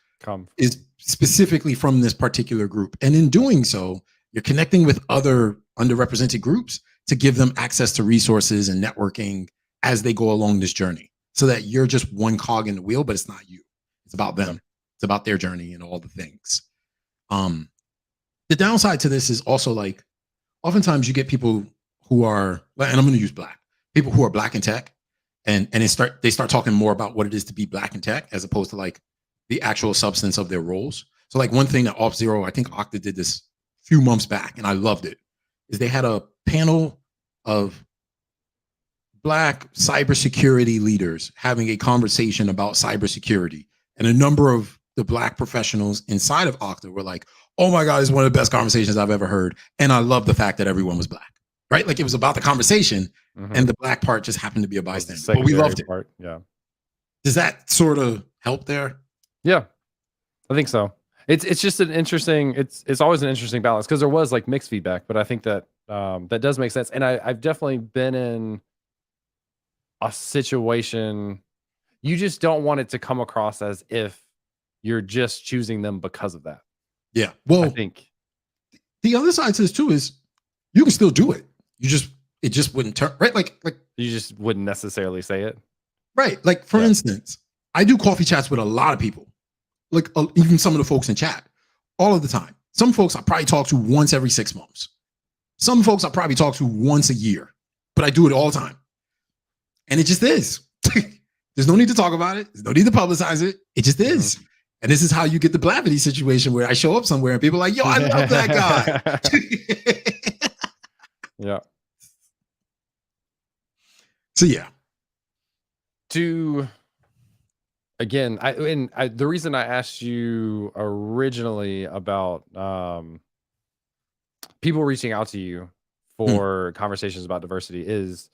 is specifically from this particular group. And in doing so, you're connecting with other underrepresented groups to give them access to resources and networking as they go along this journey, so that you're just one cog in the wheel, but it's not you. It's about them. It's about their journey and all the things. The downside to this is also like, oftentimes you get people who are, and I'm going to use black, people who are black in tech, and they start talking more about what it is to be black in tech as opposed to like the actual substance of their roles. So like one thing that Auth0, I think Okta did this a few months back, and I loved it, is they had a panel of black cybersecurity leaders having a conversation about cybersecurity. And a number of the black professionals inside of Okta were like, oh my God, it's one of the best conversations I've ever heard. And I love the fact that everyone was black, right? Like it was about the conversation, and the black part just happened to be a bystander. But we loved it. Part, yeah. Does that sort of help there? Yeah, I think so. It's just an interesting, it's always an interesting balance, because there was like mixed feedback, but I think that that does make sense. And I've definitely been in a situation, you just don't want it to come across as if you're just choosing them because of that. Yeah. Well, I think the other side to this too is you can still do it. It just wouldn't turn right. Like you just wouldn't necessarily say it. Right. Like for instance, I do coffee chats with a lot of people, like even some of the folks in chat all of the time. Some folks I probably talk to once every 6 months. Some folks I probably talk to once a year, but I do it all the time. And it just is. There's no need to talk about it. There's no need to publicize it. It just is. And this is how you get the Blavity situation, where I show up somewhere and people are like, yo, I love that guy. Yeah. So yeah. The reason I asked you originally about people reaching out to you for conversations about diversity is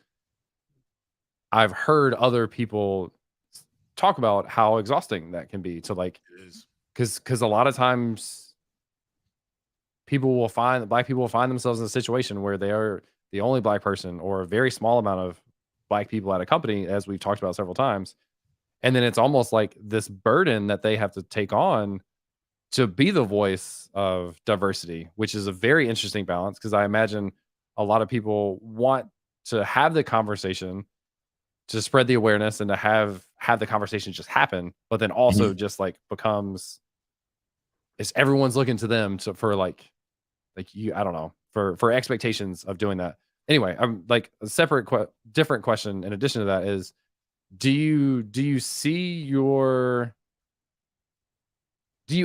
I've heard other people talk about how exhausting that can be to like, because a lot of times black people will find themselves in a situation where they are the only black person or a very small amount of black people at a company, as we've talked about several times. And then it's almost like this burden that they have to take on to be the voice of diversity, which is a very interesting balance, because I imagine a lot of people want to have the conversation, to spread the awareness, and to have the conversation just happen, but then also just like becomes, it's everyone's looking to them for like you, I don't know, for expectations of doing that. Anyway, I'm like a separate different question in addition to that is, do you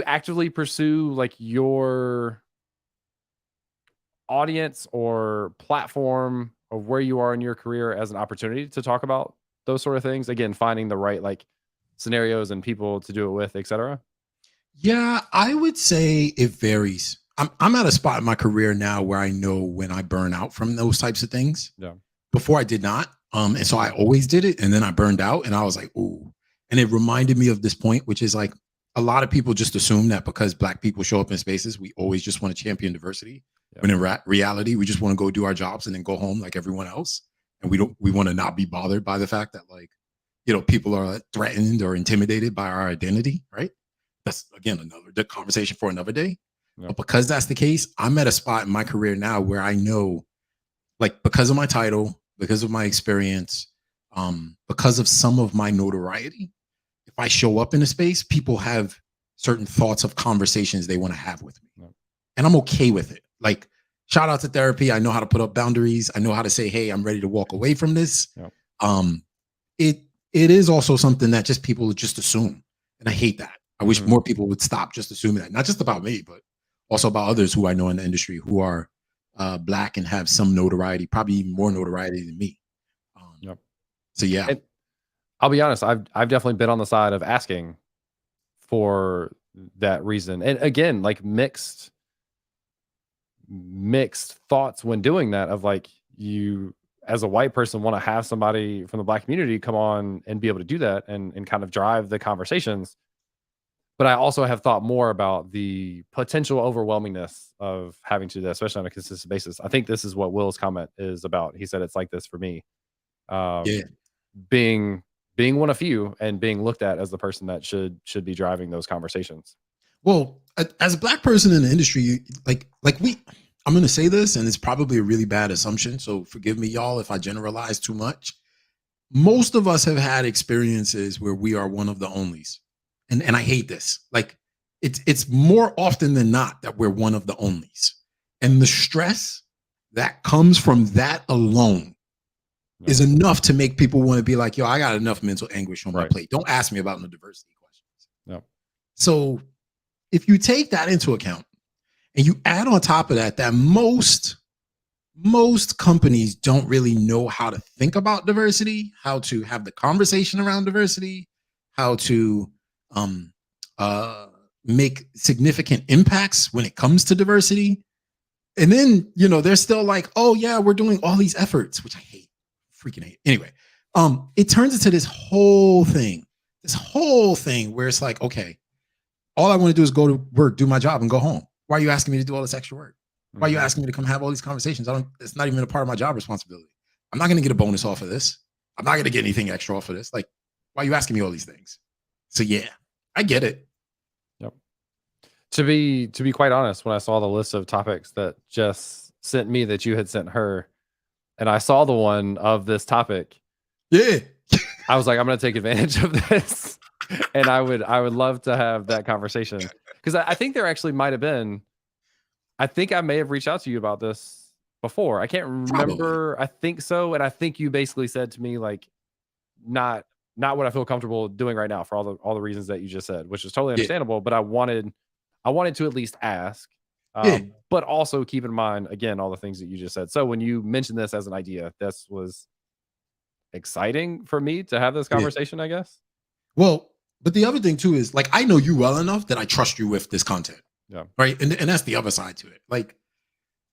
actively pursue like your audience or platform of where you are in your career as an opportunity to talk about those sort of things? Again, finding the right like scenarios and people to do it with, etc. Yeah, I would say it varies. I'm at a spot in my career now where I know when I burn out from those types of things. Yeah. Before I did not. And so I always did it. And then I burned out and I was like, ooh. And it reminded me of this point, which is like a lot of people just assume that because Black people show up in spaces, we always just want to champion diversity. Yeah. When in reality, we just want to go do our jobs and then go home like everyone else. And we want to not be bothered by the fact that, like, people are threatened or intimidated by our identity, right? That's, again, another conversation for another day. Yeah. But because that's the case, I'm at a spot in my career now where I know, like, because of my title, because of my experience, because of some of my notoriety, if I show up in a space, people have certain thoughts of conversations they want to have with me. Yeah. And I'm okay with it. Like, shout out to therapy. I know how to put up boundaries. I know how to say, hey, I'm ready to walk away from this. Yeah. It is also something that just people just assume. And I hate that. I wish more people would stop just assuming that, not just about me, but also about others who I know in the industry who are Black and have some notoriety, probably even more notoriety than me. Yep. So yeah, And I'll be honest, I've definitely been on the side of asking for that reason. And again, like mixed thoughts when doing that, of like, you as a white person want to have somebody from the Black community come on and be able to do that and kind of drive the conversations. But I also have thought more about the potential overwhelmingness of having to do that, especially on a consistent basis. I think this is what Will's comment is about. He said it's like this for me. yeah. Being one of few and being looked at as the person that should be driving those conversations. Well, as a Black person in the industry, I'm going to say this, and it's probably a really bad assumption. So forgive me, y'all, if I generalize too much. Most of us have had experiences where we are one of the onlys. And I hate this. Like, it's more often than not that we're one of the onlys. And the stress that comes from that alone is enough to make people want to be like, yo, I got enough mental anguish on my plate. Don't ask me about no diversity questions. No. So if you take that into account and you add on top of that, that most companies don't really know how to think about diversity, how to have the conversation around diversity, how to make significant impacts when it comes to diversity. And then, they're still like, oh yeah, we're doing all these efforts, which I hate, freaking hate. Anyway, it turns into this whole thing where it's like, okay, all I want to do is go to work, do my job, and go home. Why are you asking me to do all this extra work? Why are you asking me to come have all these conversations? It's not even a part of my job responsibility. I'm not going to get a bonus off of this. I'm not going to get anything extra off of this. Like, why are you asking me all these things? So yeah, I get it. Yep. To be quite honest, when I saw the list of topics that Jess sent me that you had sent her, and I saw the one of this topic, yeah, I was like, I'm going to take advantage of this, and I would love to have that conversation, because I think there actually might have been. I think I may have reached out to you about this before. I can't remember. Probably. I think so, and I think you basically said to me like, not what I feel comfortable doing right now for all the reasons that you just said, which is totally understandable. But I wanted to at least ask, but also keep in mind again all the things that you just said. So when you mentioned this as an idea, this was exciting for me to have this conversation, I guess. Well, but the other thing too is, like, I know you well enough that I trust you with this content. Yeah. Right. And that's the other side to it. Like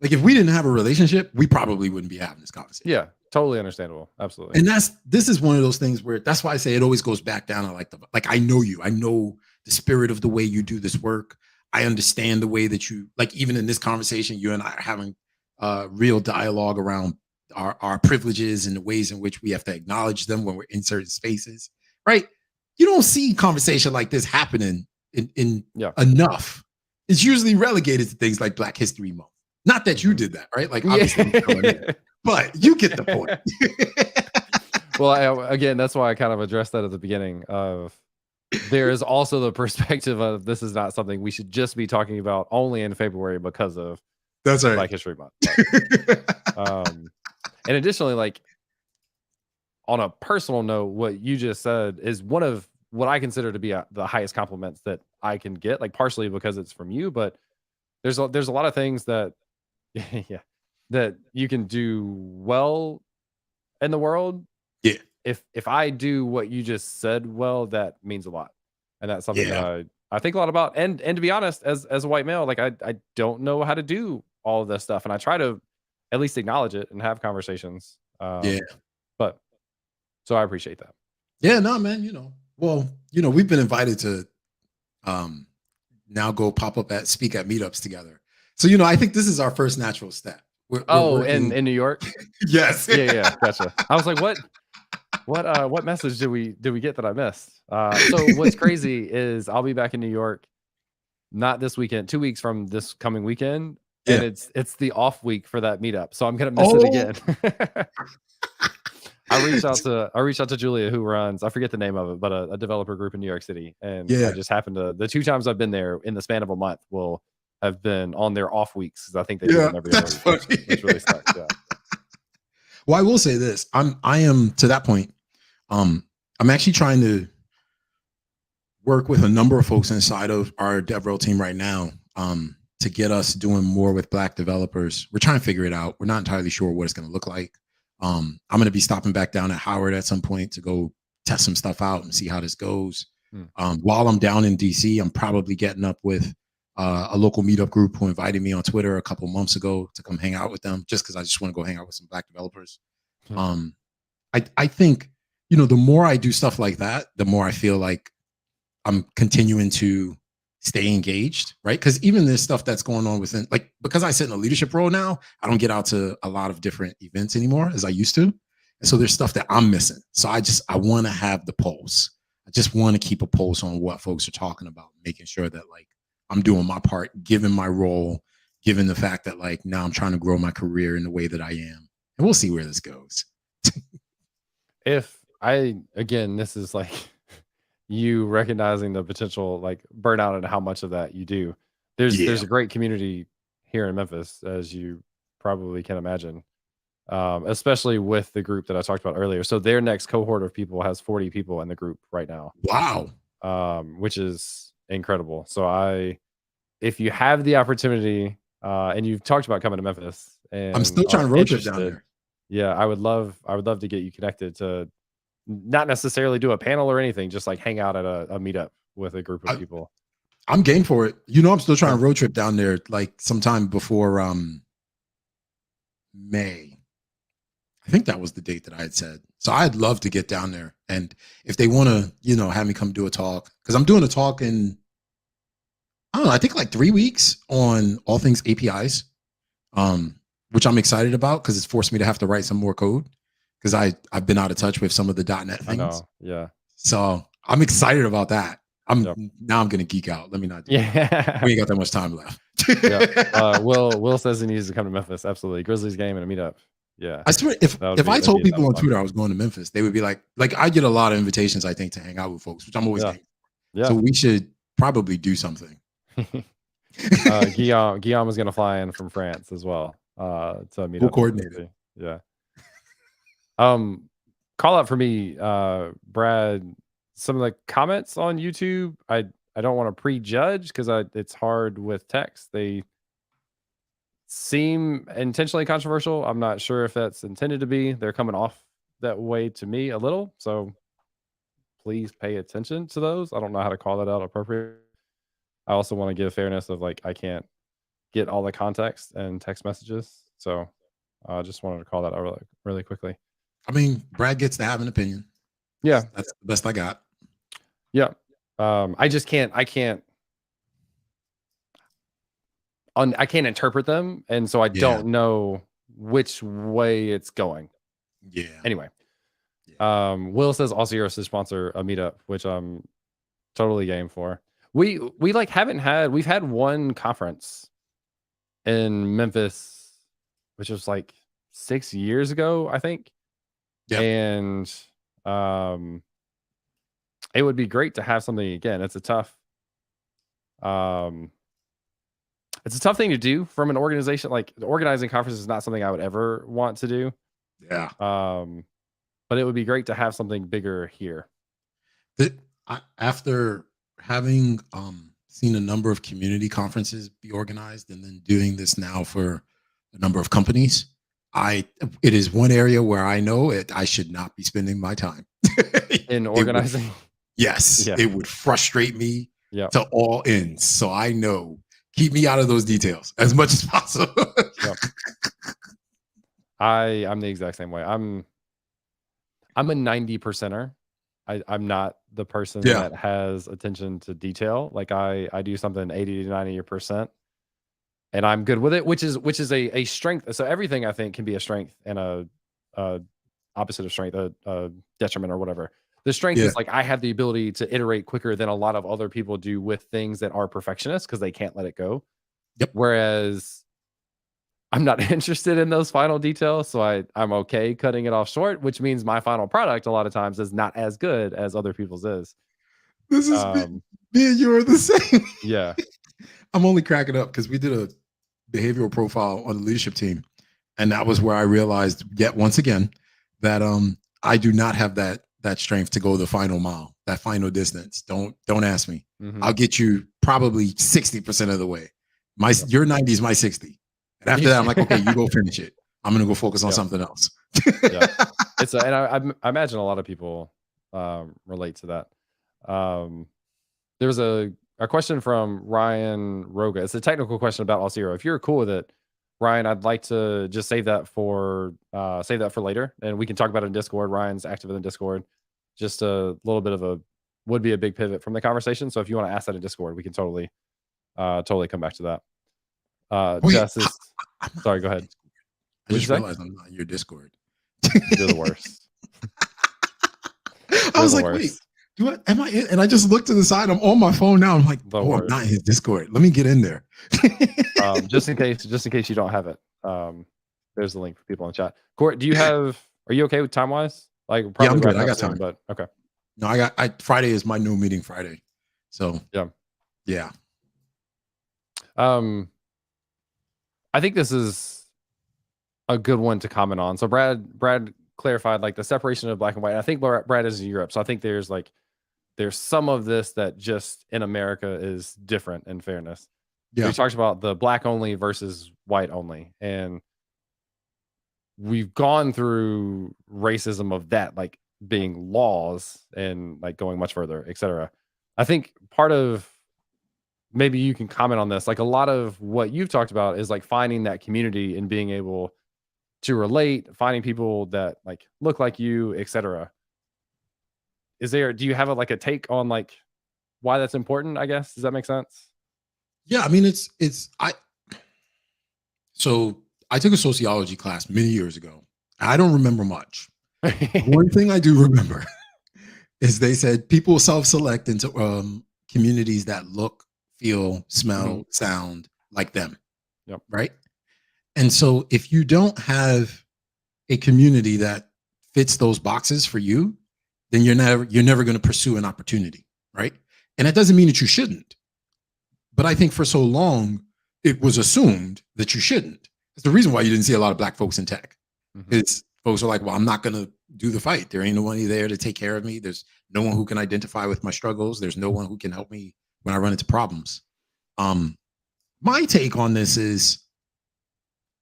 if we didn't have a relationship, we probably wouldn't be having this conversation. Yeah. Totally understandable. Absolutely. And this is one of those things where that's why I say it always goes back down to like I know you. I know the spirit of the way you do this work. I understand the way that you, like, even in this conversation, you and I are having real dialogue around our privileges and the ways in which we have to acknowledge them when we're in certain spaces. Right. You don't see conversation like this happening in enough. It's usually relegated to things like Black History Month. Not that you did that, right? Like, obviously, but you get the point. Well, again, that's why I kind of addressed that at the beginning of, there is also the perspective of, this is not something we should just be talking about only in February because of that's right. Black History Month. And additionally, like, on a personal note, what you just said is one of what I consider to be the highest compliments that I can get, like, partially because it's from you, but there's a lot of things that that you can do well in the world. If I do what you just said well, that means a lot, and that's something that I think a lot about, and to be honest, as a white male, like I don't know how to do all of this stuff, and I try to at least acknowledge it and have conversations. Yeah. But so I appreciate that. Yeah, no, man, well, we've been invited to now go pop up at speak at meetups together. So, I think this is our first natural step. We're Oh, working. in New York. Yes. Yeah, gotcha. I was like, what message did we get that I missed? So what's crazy is I'll be back in New York, not this weekend, 2 weeks from this coming weekend, and Yeah. it's the off week for that meetup, so I'm gonna miss it Oh, again. I reached out to Julia, who runs, I forget the name of it, but a developer group in New York City, and I yeah. just happened to, the 2 times I've been there in the span of a month will have been on their off weeks, because I think they do Yeah, them every other that's week, funny. which really sucks. Yeah. Well, I will say this. I am to that point. I'm actually trying to work with a number of folks inside of our DevRel team right now to get us doing more with Black developers. We're trying to figure it out. We're not entirely sure what it's going to look like. I'm going to be stopping back down at Howard at some point to go test some stuff out and see how this goes. While I'm down in DC, I'm probably getting up with a local meetup group who invited me on Twitter a couple months ago to come hang out with them, just because I just want to go hang out with some Black developers. I think, the more I do stuff like that, the more I feel like I'm continuing to stay engaged, right? Because even this stuff that's going on within, like, because I sit in a leadership role now, I don't get out to a lot of different events anymore as I used to. And so there's stuff that I'm missing. So I want to have the pulse. I just want to keep a pulse on what folks are talking about, making sure that like I'm doing my part, given my role, given the fact that like now I'm trying to grow my career in the way that I am. And we'll see where this goes. Again, this is like you recognizing the potential like burnout and how much of that you do. There's a great community here in Memphis, as you probably can imagine, especially with the group that I talked about earlier. So their next cohort of people has 40 people in the group right now. Wow. Which is incredible. So if you have the opportunity, and you've talked about coming to Memphis, and I'm still trying to road trip down there. Yeah, I would love to get you connected to not necessarily do a panel or anything, just like hang out at a meetup with a group of people. I'm game for it. I'm still trying to road trip down there like sometime before May. I think that was the date that I had said. So I'd love to get down there. And if they want to, have me come do a talk, because I'm doing a talk in, I don't know, I think like 3 weeks on all things APIs, which I'm excited about because it's forced me to have to write some more code, because I've been out of touch with some of the .NET things. I know, yeah. So I'm excited about that. Now I'm gonna geek out. Let me not do that. We ain't got that much time left. Will says he needs to come to Memphis. Absolutely. Grizzlies game and a meetup. Yeah. I swear, if I told people on Twitter I was going to Memphis, they would be like I get a lot of invitations, I think, to hang out with folks, which I'm always game for. Yeah. So we should probably do something. Guillaume is gonna fly in from France as well. To meet up. Coordinated. Yeah. Call out for me, Brad, some of the comments on YouTube. I don't want to prejudge because it's hard with text. They seem intentionally controversial. I'm not sure if that's intended to be. They're coming off that way to me a little. So please pay attention to those. I don't know how to call that out appropriately. I also want to give fairness of like, I can't get all the context and text messages. So I just wanted to call that out really, really quickly. I mean, Brad gets to have an opinion. Yeah. That's the best I got. Yeah. I just can't, I can't interpret them. And so I don't know which way it's going. Yeah. Anyway. Will says Aussiero should sponsor a meetup, which I'm totally game for. We like we've had one conference in Memphis, which was like 6 years ago, I think. Yep. And it would be great to have something again. It's a tough thing to do from an organization. Like organizing conferences is not something I would ever want to do. Yeah. But it would be great to have something bigger here. After having seen a number of community conferences be organized and then doing this now for a number of companies, it is one area where I know I should not be spending my time in organizing. Yes, yeah. It would frustrate me. Yeah. to all ends. So I know, keep me out of those details as much as possible. Yep. I'm the exact same way. I'm a 90 percenter. I'm not the person Yeah. that has attention to detail. Like I do something 80 to 90%, and I'm good with it, which is a strength. So everything I think can be a strength and a opposite of strength, a detriment or whatever. The strength Yeah. is like I have the ability to iterate quicker than a lot of other people do with things that are perfectionists because they can't let it go. Yep. Whereas I'm not interested in those final details, so I'm okay cutting it off short, which means my final product a lot of times is not as good as other people's is. This is Um, me and you are the same. yeah. I'm only cracking up because we did a behavioral profile on the leadership team. And that was where I realized yet once again that I do not have that strength to go the final mile, that final distance. Don't ask me. Mhm. I'll get you probably 60% of the way. Yep. Your 90 is my 60. And after that, I'm like, okay, you go finish it. I'm gonna go focus on Yep. something else. Yep. It's and I imagine a lot of people relate to that. There was a question from Ryan Roga. It's a technical question about Auth0. If you're cool with it, Ryan, I'd like to just save that for later, and we can talk about it in Discord. Ryan's active in the Discord. Just a little bit of a would be a big pivot from the conversation. So if you want to ask that in Discord, we can totally come back to that. Wait, Jess is I'm not sorry. in Go your ahead. Discord. I What'd you just say? realized I'm not in your Discord. You're the worst. I You're was the like, wait, worst. am I in? And I just looked to the side. I'm on my phone now. I'm like, The oh, I'm not in worst. his Discord. Let me get in there. Just in case you don't have it, there's the link for people in the chat. Court, are you okay with time wise? Like Yeah, probably I'm good. wrapping I up got soon, time. but okay. No, Friday is my no meeting Friday. So Yeah. yeah. Um, I think this is a good one to comment on. So Brad clarified like the separation of black and white. And I think Brad is in Europe, so I think there's some of this that just in America is different in fairness. So Yeah. he talks about the black only versus white only, and we've gone through racism of that, like being laws and like going much further, etc. I think part of maybe you can comment on this. Like a lot of what you've talked about is like finding that community and being able to relate, finding people that like look like you, etc. Do you have like a take on like why that's important? I guess does that make sense? Yeah. I mean, so I took a sociology class many years ago. I don't remember much. One thing I do remember is they said people self-select into communities that look, feel, Mhm. smell, sound like them. Yep. Right. And so if you don't have a community that fits those boxes for you, then you're never going to pursue an opportunity, right? And that doesn't mean that you shouldn't. But I think for so long it was assumed that you shouldn't. It's the reason why you didn't see a lot of black folks in tech. Mhm. It's folks are like, well, I'm not going to do the fight. There ain't nobody there to take care of me. There's no one who can identify with my struggles. There's no one who can help me when I run into problems. Um, my take on this is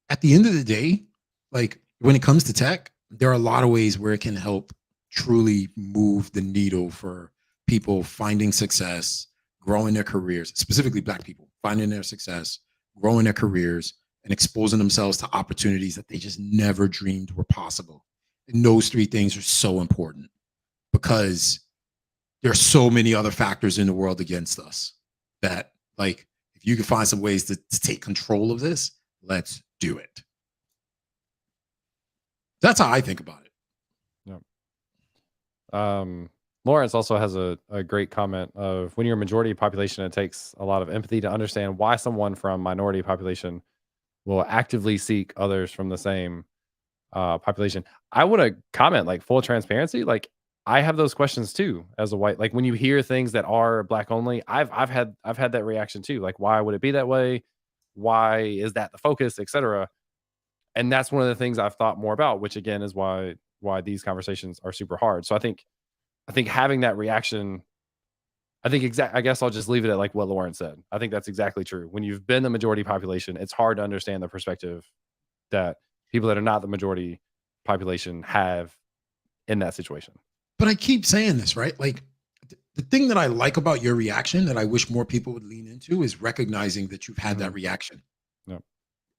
at the end of the day, like when it comes to tech, there are a lot of ways where it can help truly move the needle for people finding success, growing their careers, specifically black people finding their success, growing their careers, and exposing themselves to opportunities that they just never dreamed were possible. And those three things are so important because there are so many other factors in the world against us that, like, if you can find some ways to take control of this, let's do it. That's how I think about it. Yep. Lawrence also has a great comment of when you're a majority population, it takes a lot of empathy to understand why someone from minority population will actively seek others from the same population. I want to comment like full transparency. Like I have those questions too as a white. Like when you hear things that are black only, I've had that reaction too. Like why would it be that way? Why is that the focus, etc. And that's one of the things I've thought more about, which again is why these conversations are super hard. So I think having that reaction, I guess I'll just leave it at like what Lauren said. I think that's exactly true. When you've been the majority population, it's hard to understand the perspective that people that are not the majority population have in that situation. But I keep saying this, right? Like, the thing that I like about your reaction that I wish more people would lean into is recognizing that you've had that Mhm. reaction Yep.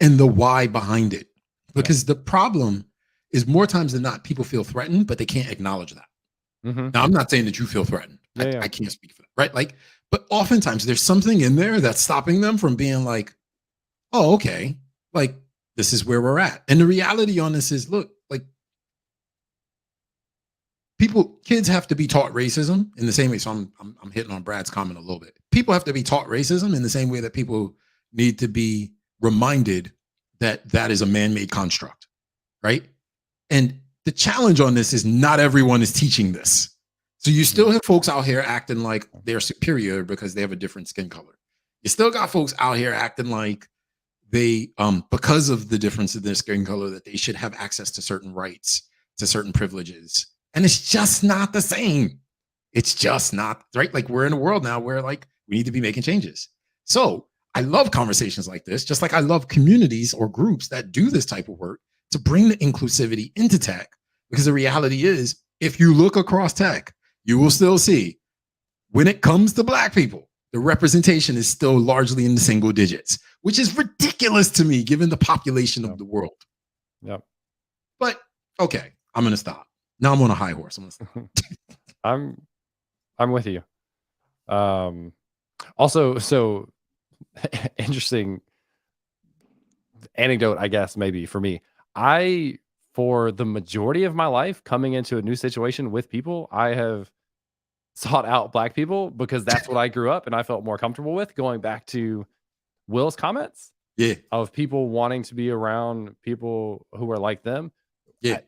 and the why behind it. Yep. Because the problem is more times than not, people feel threatened, but they can't acknowledge that. Mhm. Now, I'm not saying that you feel threatened. Yeah, yeah. I can't speak for that, right? Like, but oftentimes there's something in there that's stopping them from being like, oh, okay, like this is where we're at. And the reality on this is, look, like kids have to be taught racism in the same way. So I'm hitting on Brad's comment a little bit. People have to be taught racism in the same way that people need to be reminded that that is a man-made construct, right? And the challenge on this is not everyone is teaching this. So you still have folks out here acting like they're superior because they have a different skin color. You still got folks out here acting like they because of the difference in their skin color that they should have access to certain rights, to certain privileges. And it's just not the same. It's just not right. Like we're in a world now where like we need to be making changes. So I love conversations like this, just like I love communities or groups that do this type of work to bring the inclusivity into tech. Because the reality is, if you look across tech, you will still see when it comes to Black people, the representation is still largely in the single digits, which is ridiculous to me given the population Yep. of the world. Yep. But okay, I'm going to stop. Now I'm on a high horse. I'm going to stop. I'm with you. Also, so interesting anecdote, I guess, maybe for me. I, for the majority of my life, coming into a new situation with people, I have sought out Black people because that's what I grew up and I felt more comfortable with. Going back to Will's comments Yeah, of people wanting to be around people who are like them. yeah,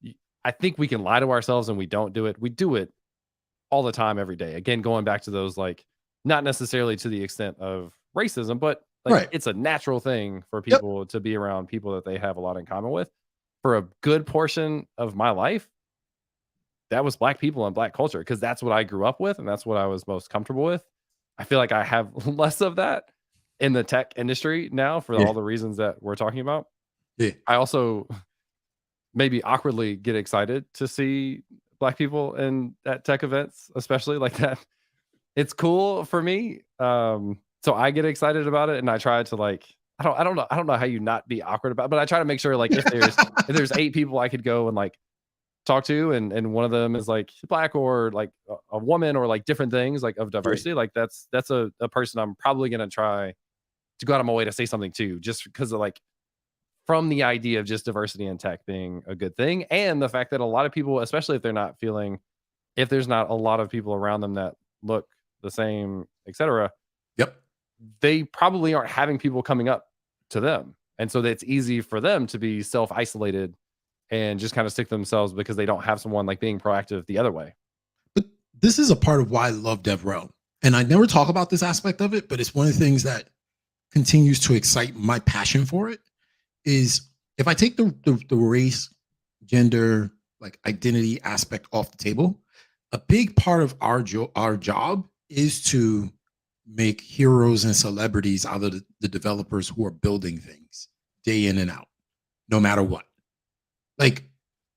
I, I think we can lie to ourselves and we don't do it. We do it all the time, every day. Again, going back to those, like, not necessarily to the extent of racism, but like right. it's a natural thing for Yep, people to be around people that they have a lot in common with. For a good portion of my life, that was Black people and Black culture because that's what I grew up with and that's what I was most comfortable with. I feel like I have less of that in the tech industry now for yeah, all the reasons that we're talking about. yeah, I also maybe awkwardly get excited to see Black people in at tech events, especially like that. It's cool for me. So I get excited about it and I try to like I don't know how you not be awkward about it, but I try to make sure like if there's 8 people I could go and like talk to and one of them is like Black or like a woman or like different things like of yeah. diversity, like that's a person I'm probably gonna try to go out of my way to say something to just because of like from the idea of just diversity in tech being a good thing and the fact that a lot of people, especially if they're not feeling if there's not a lot of people around them that look the same, etc., Yep. they probably aren't having people coming up to them. And so it's easy for them to be self-isolated and just kind of stick to themselves because they don't have someone like being proactive the other way. But this is a part of why I love DevRel. And I never talk about this aspect of it, but it's one of the things that continues to excite my passion for it is if I take the race, gender, like identity aspect off the table, a big part of our job is to make heroes and celebrities out of the developers who are building things day in and out, no matter what. Like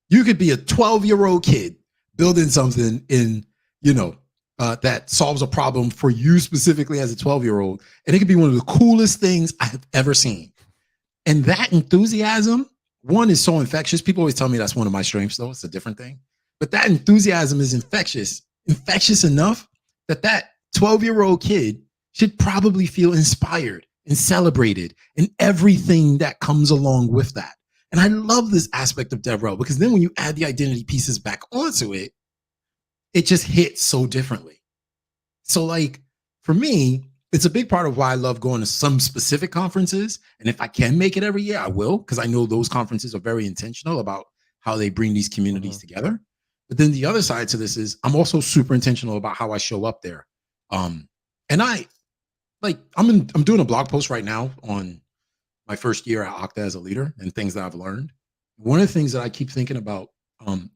you could be a 12-year-old kid building something in, that solves a problem for you specifically as a 12-year-old. And it could be one of the coolest things I have ever seen. And that enthusiasm, one is so infectious. People always tell me that's one of my strengths, though. It's a different thing. But that enthusiasm is infectious enough that 12-year-old kid should probably feel inspired and celebrated and everything that comes along with that. And I love this aspect of DevRel because then when you add the identity pieces back onto it, it just hits so differently. So, like, for me, it's a big part of why I love going to some specific conferences. And if I can make it every year, I will, because I know those conferences are very intentional about how they bring these communities Mhm. together. But then the other side to this is I'm also super intentional about how I show up there. And I'm doing a blog post right now on my first year at Okta as a leader and things that I've learned. One of the things that I keep thinking about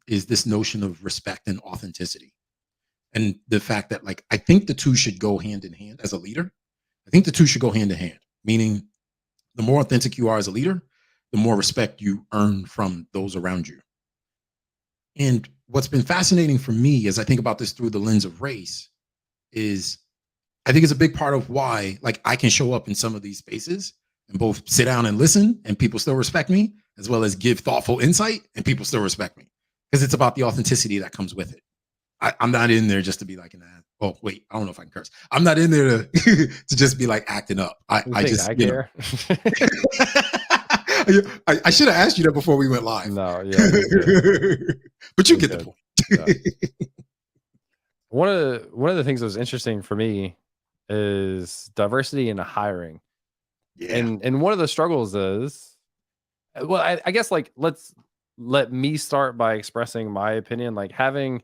is this notion of respect and authenticity. And the fact that like I think the two should go hand in hand as a leader. I think the two should go hand in hand, meaning the more authentic you are as a leader, the more respect you earn from those around you. And what's been fascinating for me as I think about this through the lens of race is I think it's a big part of why like I can show up in some of these spaces and both sit down and listen and people still respect me, as well as give thoughtful insight and people still respect me because it's about the authenticity that comes with it. I'm not in there just to be like an ad. Oh wait, I don't know if I can curse. I'm not in there to to just be like acting up. I just I care. I should have asked you that before we went live. No, yeah, but you get the point. Yeah. One of the things that was interesting for me is diversity in hiring. Yeah. And one of the struggles is, well, I guess like let me start by expressing my opinion. Like having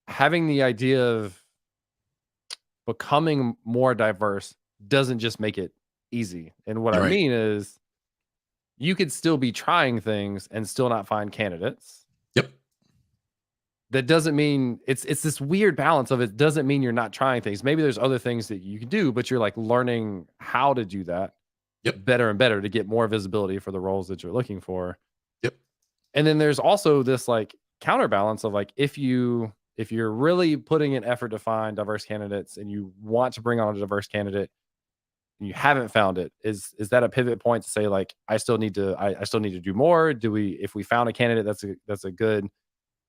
the idea of becoming more diverse doesn't just make it easy. And what I Right. mean is you could still be trying things and still not find candidates. Yep. That doesn't mean it's this weird balance of it doesn't mean you're not trying things. Maybe there's other things that you can do, but you're like learning how to do that Yep. better and better to get more visibility for the roles that you're looking for. Yep. And then there's also this like counterbalance of like if you're really putting an effort to find diverse candidates and you want to bring on a diverse candidate and you haven't found it, is that a pivot point to say like I still need to do more? Do we, if we found a candidate that's a good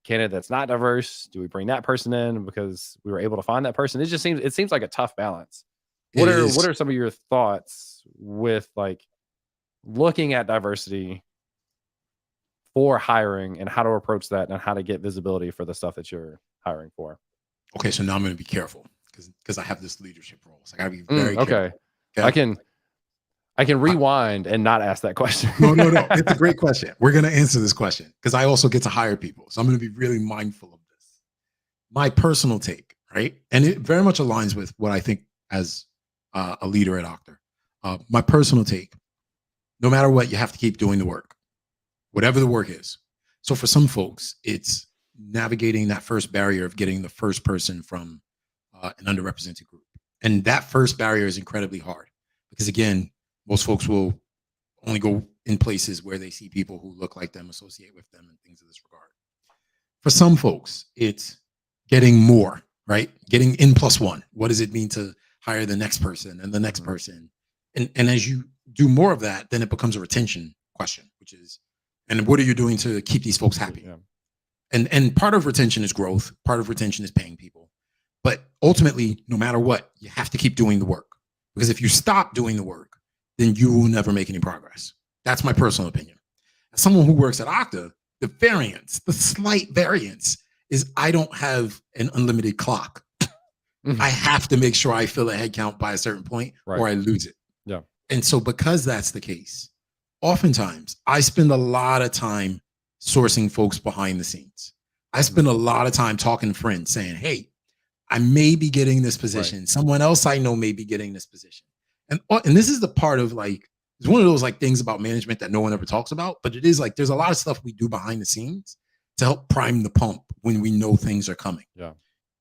candidate that's not diverse, do we bring that person in because we were able to find that person? It seems like a tough balance. What are some of your thoughts with like looking at diversity for hiring and how to approach that and how to get visibility for the stuff that you're hiring for? Okay, so now I'm going to be careful because I have this leadership role. So I got to be very okay. careful. Okay? I can rewind and not ask that question. No. It's a great question. We're going to answer this question because I also get to hire people. So I'm going to be really mindful of this. My personal take, right? And it very much aligns with what I think as a leader at Okta. My personal take, no matter what, you have to keep doing the work, whatever the work is. So for some folks, it's navigating that first barrier of getting the first person from an underrepresented group. And that first barrier is incredibly hard because, again, most folks will only go in places where they see people who look like them, associate with them, and things of this regard. For some folks, it's getting more, right? Getting N+1. What does it mean to hire the next person and the next person? And as you do more of that, then it becomes a retention question, which is, and what are you doing to keep these folks happy? Yeah. And part of retention is growth. Part of retention is paying people. But ultimately, no matter what, you have to keep doing the work. Because if you stop doing the work, then you will never make any progress. That's my personal opinion. As someone who works at Okta, the slight variance is I don't have an unlimited clock. I have to make sure I fill a head count by a certain point or I lose it. Yeah. And so because that's the case, oftentimes I spend a lot of time sourcing folks behind the scenes. I spend a lot of time talking to friends saying, hey, I may be getting this position. Right. Someone else I know may be getting this position. And this is the part of like, it's one of those like things about management that no one ever talks about, but it is like, there's a lot of stuff we do behind the scenes to help prime the pump when we know things are coming. Yeah.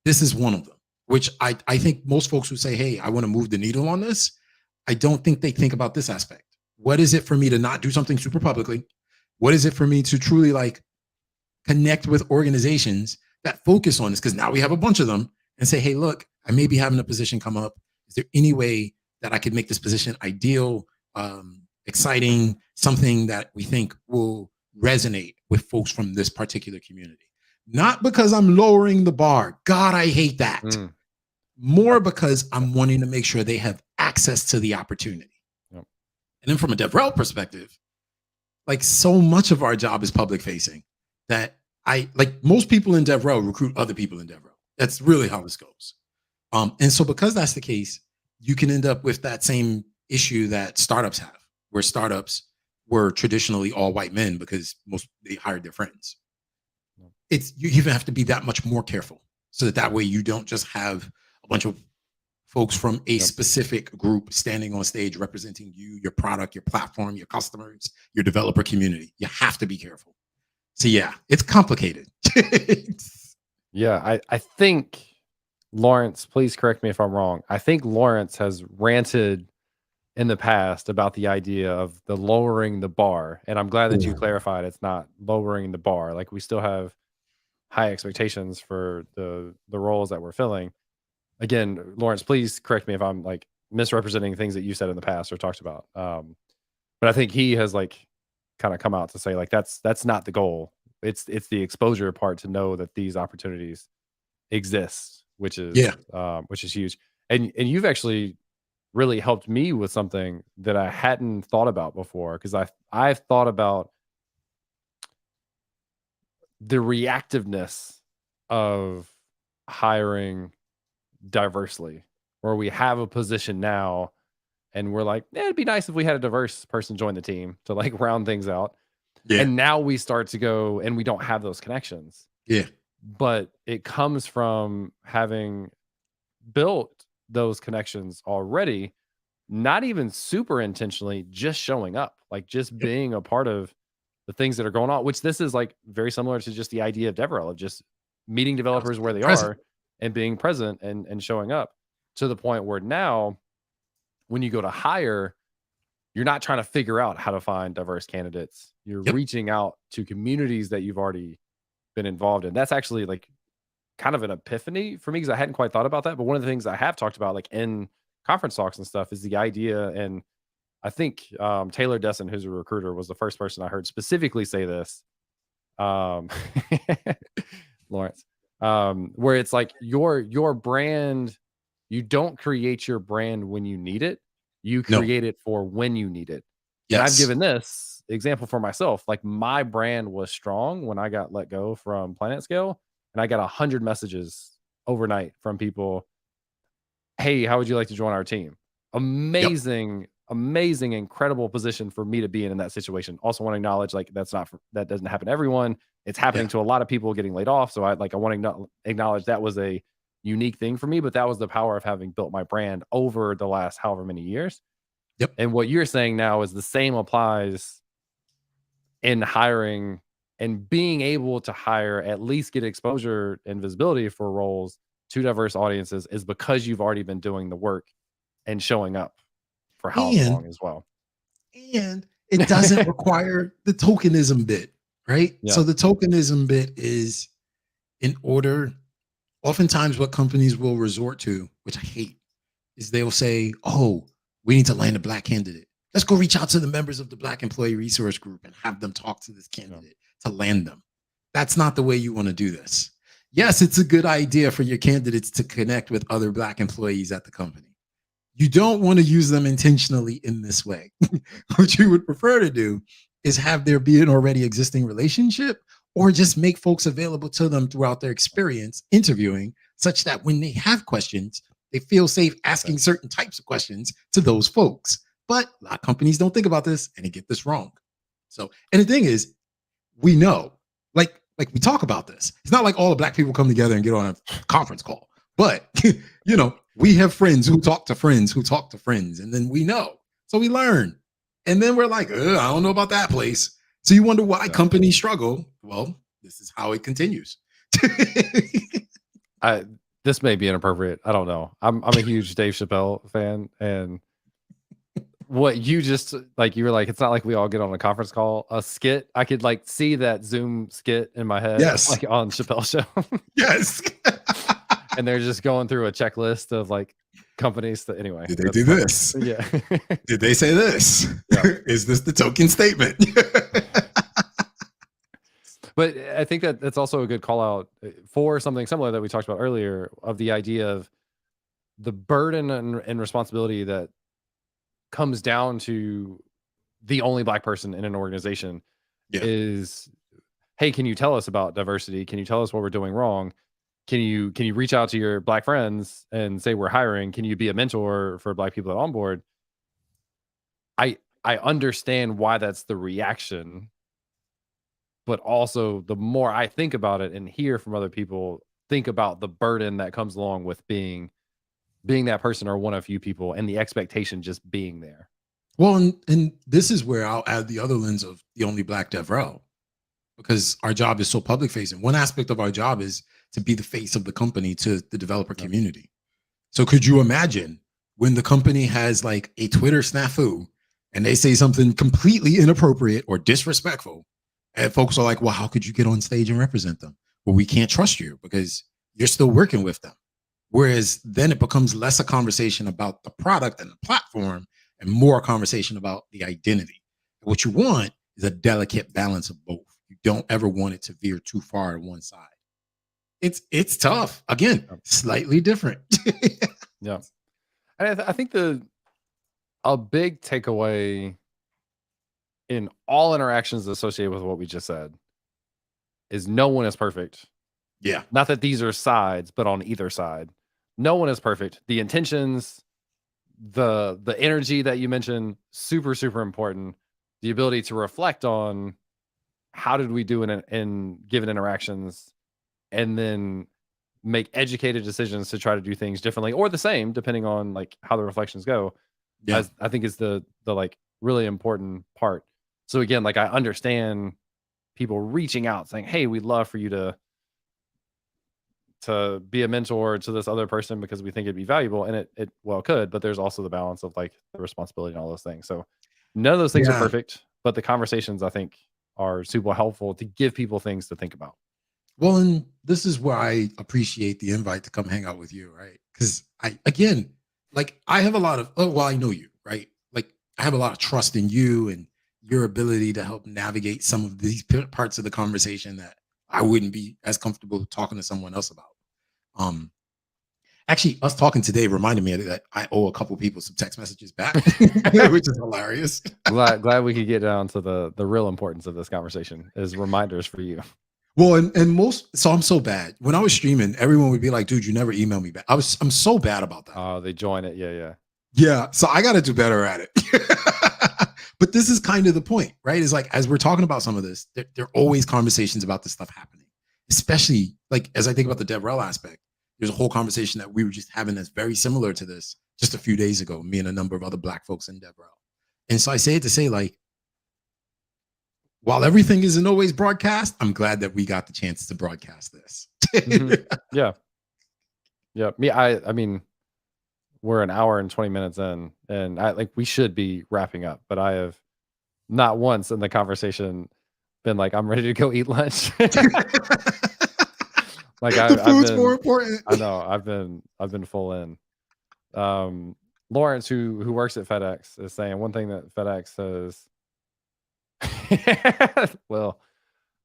This is one of them, which I think most folks who say, hey, I want to move the needle on this, I don't think they think about this aspect. What is it for me to not do something super publicly? What is it for me to truly like connect with organizations that focus on this? Because now we have a bunch of them and say, hey, look, I may be having a position come up. Is there any way that I could make this position ideal, exciting, something that we think will resonate with folks from this particular community? Not because I'm lowering the bar. God, I hate that. More because I'm wanting to make sure they have access to the opportunity. Yep. And then from a DevRel perspective, like so much of our job is public facing that most people in DevRel recruit other people in DevRel. That's really how this goes. And so because that's the case, you can end up with that same issue that startups have, where startups were traditionally all white men because they hired their friends. You even have to be that much more careful so that way you don't just have a bunch of folks from a specific group standing on stage representing you, your product, your platform, your customers, your developer community. You have to be careful. So yeah, it's complicated. Yeah, I think Lawrence, please correct me if I'm wrong. I think Lawrence has ranted in the past about the idea of the lowering the bar. And I'm glad that you clarified it's not lowering the bar. Like we still have high expectations for the roles that we're filling. Again, Lawrence, please correct me if I'm like misrepresenting things that you said in the past or talked about. But I think he has like kind of come out to say like that's not the goal. It's the exposure part to know that these opportunities exist, Yeah. which is huge. And you've actually really helped me with something that I hadn't thought about before, because I've thought about the reactiveness of hiring diversely, where we have a position now and we're like, it'd be nice if we had a diverse person join the team to like round things out. Yeah. And now we start to go and we don't have those connections. Yeah. But it comes from having built those connections already, not even super intentionally, just showing up, like just Yep. being a part of the things that are going on, which this is like very similar to just the idea of DevRel, of just meeting developers where they Present. are and being present and showing up, to the point where now when you go to hire, you're not trying to figure out how to find diverse candidates. You're Yep. reaching out to communities that you've already been involved in. That's actually like kind of an epiphany for me, because I hadn't quite thought about that. But one of the things I have talked about, like in conference talks and stuff, is the idea. And I think Taylor Desson, who's a recruiter, was the first person I heard specifically say this. Um, Lawrence, where it's like your brand, you don't create your brand when you need it. You No. create it for when you need it. And I've Yes. given this example for myself. Like my brand was strong when I got let go from Planet Scale, and I got 100 messages overnight from people. Hey, how would you like to join our team? Yep. Amazing, amazing, incredible position for me to be in that situation. Also want to acknowledge like that doesn't happen to everyone. It's happening Yeah. to a lot of people getting laid off. So I want to acknowledge that was a unique thing for me, but that was the power of having built my brand over the last however many years. Yep. And what you're saying now is the same applies in hiring, and being able to hire, at least get exposure and visibility for roles to diverse audiences, is because you've already been doing the work and showing up for however And long as well. it doesn't require the tokenism bit, right? Yeah. So the tokenism bit is, in order, oftentimes what companies will resort to, which I hate, is they'll say, oh, we need to land a black candidate. Let's go reach out to the members of the Black Employee Resource Group and have them talk to this candidate to land them. That's not the way you want to do this. Yes, it's a good idea for your candidates to connect with other Black employees at the company. You don't want to use them intentionally in this way. What you would prefer to do is have there be an already existing relationship, or just make folks available to them throughout their experience interviewing, such that when they have questions, they feel safe asking certain types of questions to those folks. But a lot of companies don't think about this and they get this wrong. So, and the thing is, we know, like we talk about this. It's not like all the Black people come together and get on a conference call. But we have friends who talk to friends who talk to friends, and then we know. So we learn. And then we're like, I don't know about that place. So you wonder why companies struggle. Well, this is how it continues. This may be inappropriate. I don't know. I'm a huge Dave Chappelle fan, and what you just like, you were like, it's not like we all get on a conference call, a skit. I could like see that Zoom skit in my head, Yes. like on Chappelle Show. Yes. And they're just going through a checklist of like companies that, anyway. Did they do this? Yeah. Did they say this? Yeah. Is this the token statement? But I think that that's also a good call out for something similar that we talked about earlier, of the idea of the burden and responsibility that comes down to the only Black person in an organization. Is, hey, can you tell us about diversity? Can you tell us what we're doing wrong? Can you reach out to your Black friends and say we're hiring? Can you be a mentor for Black people that are on board? I understand why that's the reaction, but also the more I think about it and hear from other people, think about the burden that comes along with being that person or one of few people, and the expectation just being there. Well, and this is where I'll add the other lens of the only Black DevRel, because our job is so public facing. One aspect of our job is to be the face of the company to the developer community. So could you imagine when the company has like a Twitter snafu and they say something completely inappropriate or disrespectful, and folks are like, well, how could you get on stage and represent them? well, we can't trust you because you're still working with them. Whereas then it becomes less a conversation about the product and the platform and more a conversation about the identity. What you want is a delicate balance of both. You don't ever want it to veer too far on one side. It's tough. Again, Yep. slightly different. Yeah. And I think a big takeaway in all interactions associated with what we just said is no one is perfect. Yeah. Not that these are sides, but on either side, no one is perfect. The intentions, the energy that you mentioned, super super important. The ability to reflect on how did we do in given interactions, and then make educated decisions to try to do things differently or the same, depending on like how the reflections go. Yeah. As I think is the like really important part. So again, like I understand people reaching out saying, "Hey, we'd love for you to be a mentor to this other person because we think it'd be valuable," and it well could, but there's also the balance of like the responsibility and all those things. So none of those things are Yeah. perfect, but the conversations I think are super helpful to give people things to think about. Well, and this is where I appreciate the invite to come hang out with you, right? Because I, again, like I have a lot of, oh, well, I know you, right? Like I have a lot of trust in you and your ability to help navigate some of these parts of the conversation that I wouldn't be as comfortable talking to someone else about. Um, Actually, us talking today reminded me that I owe a couple people some text messages back, which is hilarious. Glad we could get down to the real importance of this conversation as reminders for you. Well, and most, so I'm so bad. When I was streaming, everyone would be like, "Dude, you never email me back." I'm so bad about that. They join it. Yeah, yeah. Yeah, so I got to do better at it. But this is kind of the point, right? Is like as we're talking about some of this, there are always conversations about this stuff happening. Especially like as I think about the DevRel aspect, there's a whole conversation that we were just having that's very similar to this just a few days ago. Me and a number of other Black folks in DevRel, and so I say it to say like, while everything isn't always broadcast, I'm glad that we got the chance to broadcast this. Mhm. Yeah, yeah. I mean, we're an hour and 20 minutes in, and I like we should be wrapping up, but I have not once in the conversation been like, I'm ready to go eat lunch. Like The I've food's more been, important. I know I've been full in. Um, Lawrence, who works at FedEx, is saying one thing that FedEx says. Well,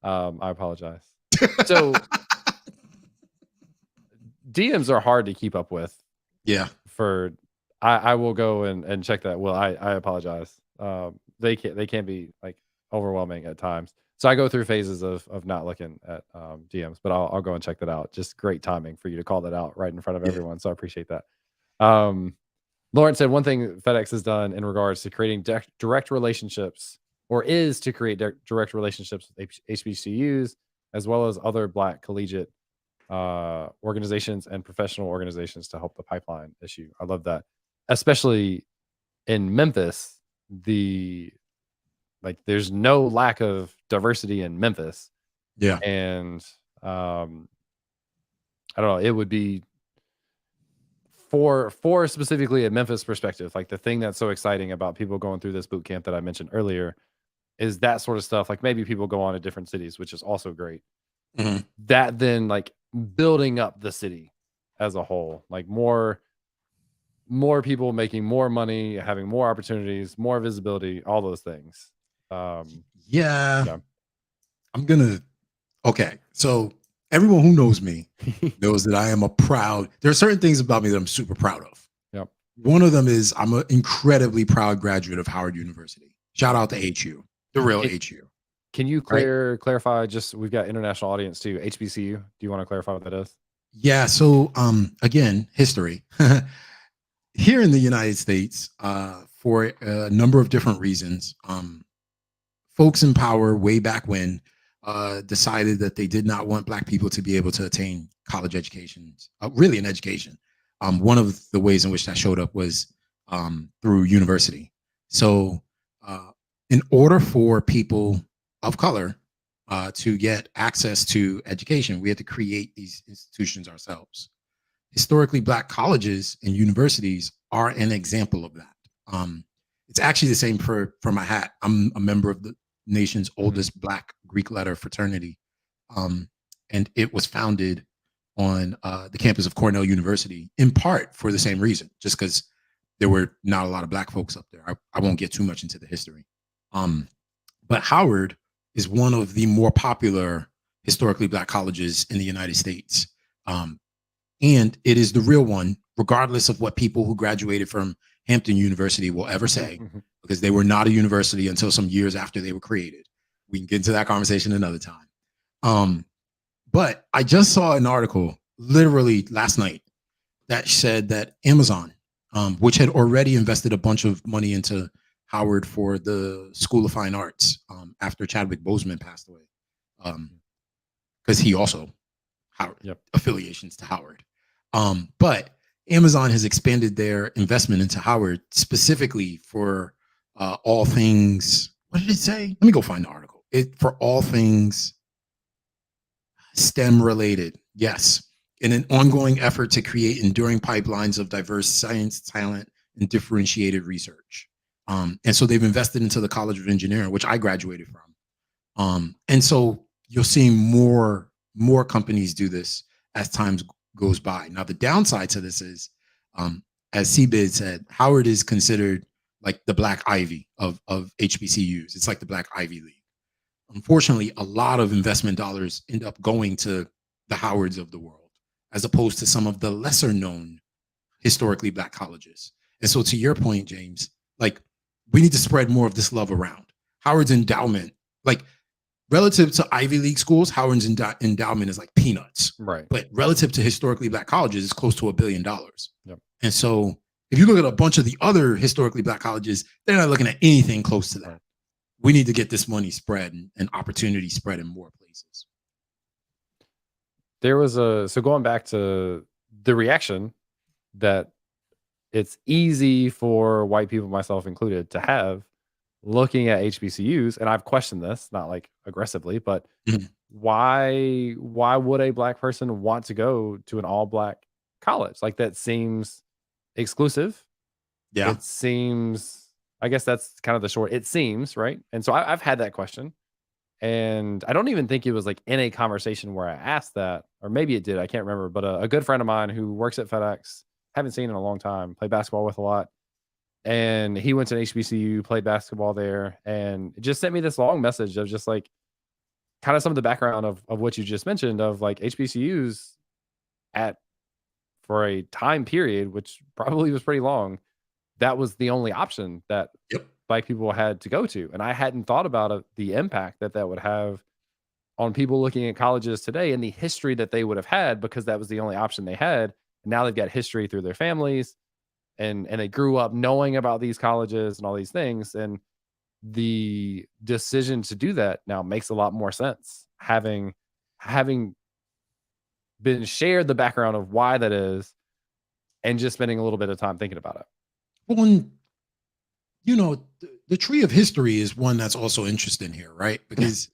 I apologize. So DMs are hard to keep up with. Yeah, For I will go and check that. Well, I apologize. They can be like overwhelming at times. So I go through phases of not looking at DMs, but I'll go and check that out. Just great timing for you to call that out right in front of yeah, everyone. So I appreciate that. Um, Lauren said one thing FedEx has done in regards to creating direct relationships, or is to create direct relationships with HBCUs as well as other Black collegiate organizations and professional organizations to help the pipeline issue. I love that, especially in Memphis. The like, there's no lack of diversity in Memphis, yeah, and um, I don't know. It would be for specifically a Memphis perspective. Like the thing that's so exciting about people going through this boot camp that I mentioned earlier is that sort of stuff. Like maybe people go on to different cities, which is also great. mhm, That then like building up the city as a whole, like more people making more money, having more opportunities, more visibility, all those things. Um, yeah. yeah. I'm gonna. Okay, so everyone who knows me knows that I am a proud. There are certain things about me that I'm super proud of. Yep. One of them is I'm an incredibly proud graduate of Howard University. Shout out to HU, the real Can, HU, can you right? clarify? Just we've got international audience too. HBCU. Do you want to clarify what that is? Yeah. So, again, history here in the United States, for a number of different reasons. Folks in power way back when decided that they did not want Black people to be able to attain college educations, really an education. One of the ways in which that showed up was through university. So, uh, in order for people of color to get access to education, we had to create these institutions ourselves. Historically, Black colleges and universities are an example of that. It's actually the same for my hat. I'm a member of the nation's Mhm. oldest Black Greek letter fraternity. Um, and it was founded on the campus of Cornell University, in part for the same reason, just because there were not a lot of black folks up there. I won't get too much into the history. Um, but Howard is one of the more popular historically black colleges in the United States. Um, and it is the real one, regardless of what people who graduated from Hampton University will ever say, because they were not a university until some years after they were created. We can get into that conversation another time. But I just saw an article literally last night that said that Amazon, which had already invested a bunch of money into Howard for the School of Fine Arts after Chadwick Boseman passed away, because he also Howard affiliations to Howard. But Amazon has expanded their investment into Howard specifically for all things. What did it say? Let me go find the article. For all things STEM related. Yes. In an ongoing effort to create enduring pipelines of diverse science, talent, and differentiated research. And so they've invested into the College of Engineering, which I graduated from. And so you'll see more companies do this as time goes by. Now, the downside to this is, as CBID said, Howard is considered like the Black Ivy of HBCUs. It's like the Black Ivy League. Unfortunately, a lot of investment dollars end up going to the Howards of the world, as opposed to some of the lesser known historically black colleges. And so to your point, James, like we need to spread more of this love around. Howard's endowment, like relative to Ivy League schools, Howard's endowment is like peanuts. Right. But relative to historically black colleges, it's close to $1 billion. Yep. And so if you look at a bunch of the other historically black colleges, they're not looking at anything close to that. Right. We need to get this money spread and opportunity spread in more places. There was so going back to the reaction that it's easy for white people, myself included, to have looking at HBCUs, and I've questioned this, not like aggressively, but why would a black person want to go to an all black college? Like that seems exclusive. Yeah. It seems, I guess that's kind of the short, it seems, right? And so I've had that question. And I don't even think it was like in a conversation where I asked that, or maybe it did. I can't remember. But a good friend of mine who works at FedEx, haven't seen in a long time, played basketball with a lot. And he went to an HBCU, played basketball there, and it just sent me this long message of just like kind of some of the background of what you just mentioned of like HBCUs for a time period, which probably was pretty long. That was the only option that black people had to go to. And I hadn't thought about the impact that would have on people looking at colleges today and the history that they would have had, because that was the only option they had. And now they've got history through their families and they grew up knowing about these colleges and all these things. And the decision to do that now makes a lot more sense. Having been shared the background of why that is and just spending a little bit of time thinking about it. Well, you know, the tree of history is one that's also interesting here, right? Because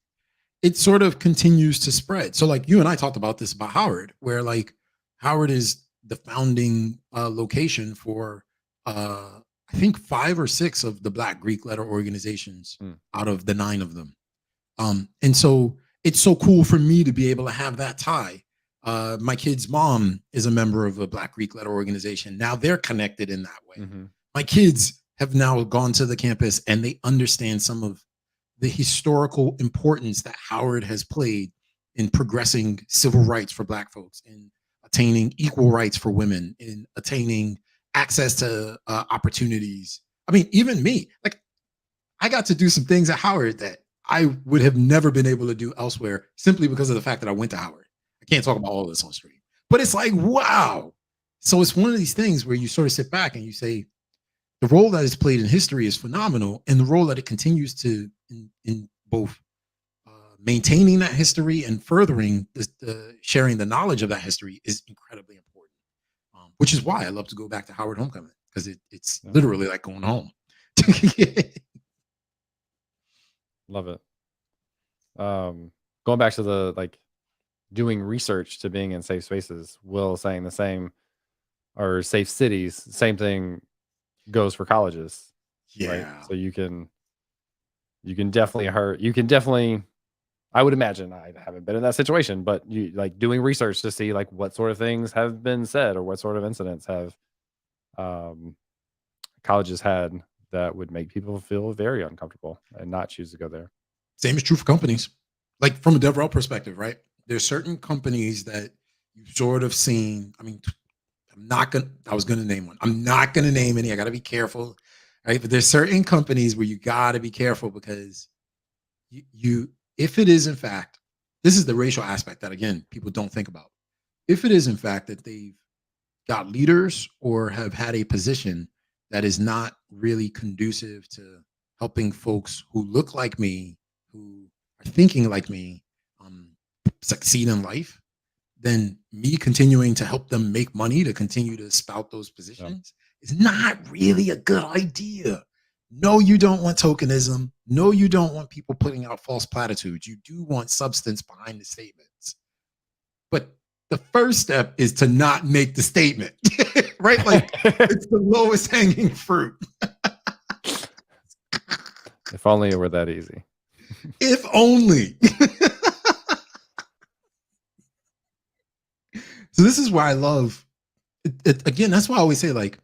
it sort of continues to spread. So like you and I talked about this about Howard, where like Howard is the founding location for I think 5 or 6 of the Black Greek letter organizations out of the 9 of them. And so it's so cool for me to be able to have that tie. My kid's mom is a member of a Black Greek letter organization. Now they're connected in that way. My kids have now gone to the campus and they understand some of the historical importance that Howard has played in progressing civil rights for Black folks, in attaining equal rights for women, in attaining access to opportunities. I mean, even me, like I got to do some things at Howard that I would have never been able to do elsewhere simply because of the fact that I went to Howard. I can't talk about all of this on stream, but it's like, wow. So it's one of these things where you sort of sit back and you say, the role that is played in history is phenomenal, and the role that it continues to in both maintaining that history and furthering sharing the knowledge of that history is incredibly important. Which is why I love to go back to Howard Homecoming, because it's literally like going home. Love it. Going back to the like doing research to being in safe spaces, Will saying the same, or safe cities, same thing goes for colleges. Yeah. Right? So you can definitely I would imagine, I haven't been in that situation, but you like doing research to see like what sort of things have been said or what sort of incidents have um, colleges had that would make people feel very uncomfortable and not choose to go there. Same is true for companies. Like from a DevRel perspective, right? There's certain companies that you've sort of seen. I mean, I was gonna name one. I'm not gonna name any. I gotta be careful, right? But there's certain companies where you gotta be careful because you if it is in fact, this is the racial aspect that again people don't think about. If it is in fact that they've got leaders or have had a position that is not really conducive to helping folks who look like me, who are thinking like me, um, succeed in life, then me continuing to help them make money to continue to spout those Yeah. positions is not really a good idea. No, you don't want tokenism. No, you don't want people putting out false platitudes. You do want substance behind the statements. But the first step is to not make the statement, right? Like it's the lowest hanging fruit. If only it were that easy. If only. So this is why I love it. Again, that's why I always say, like,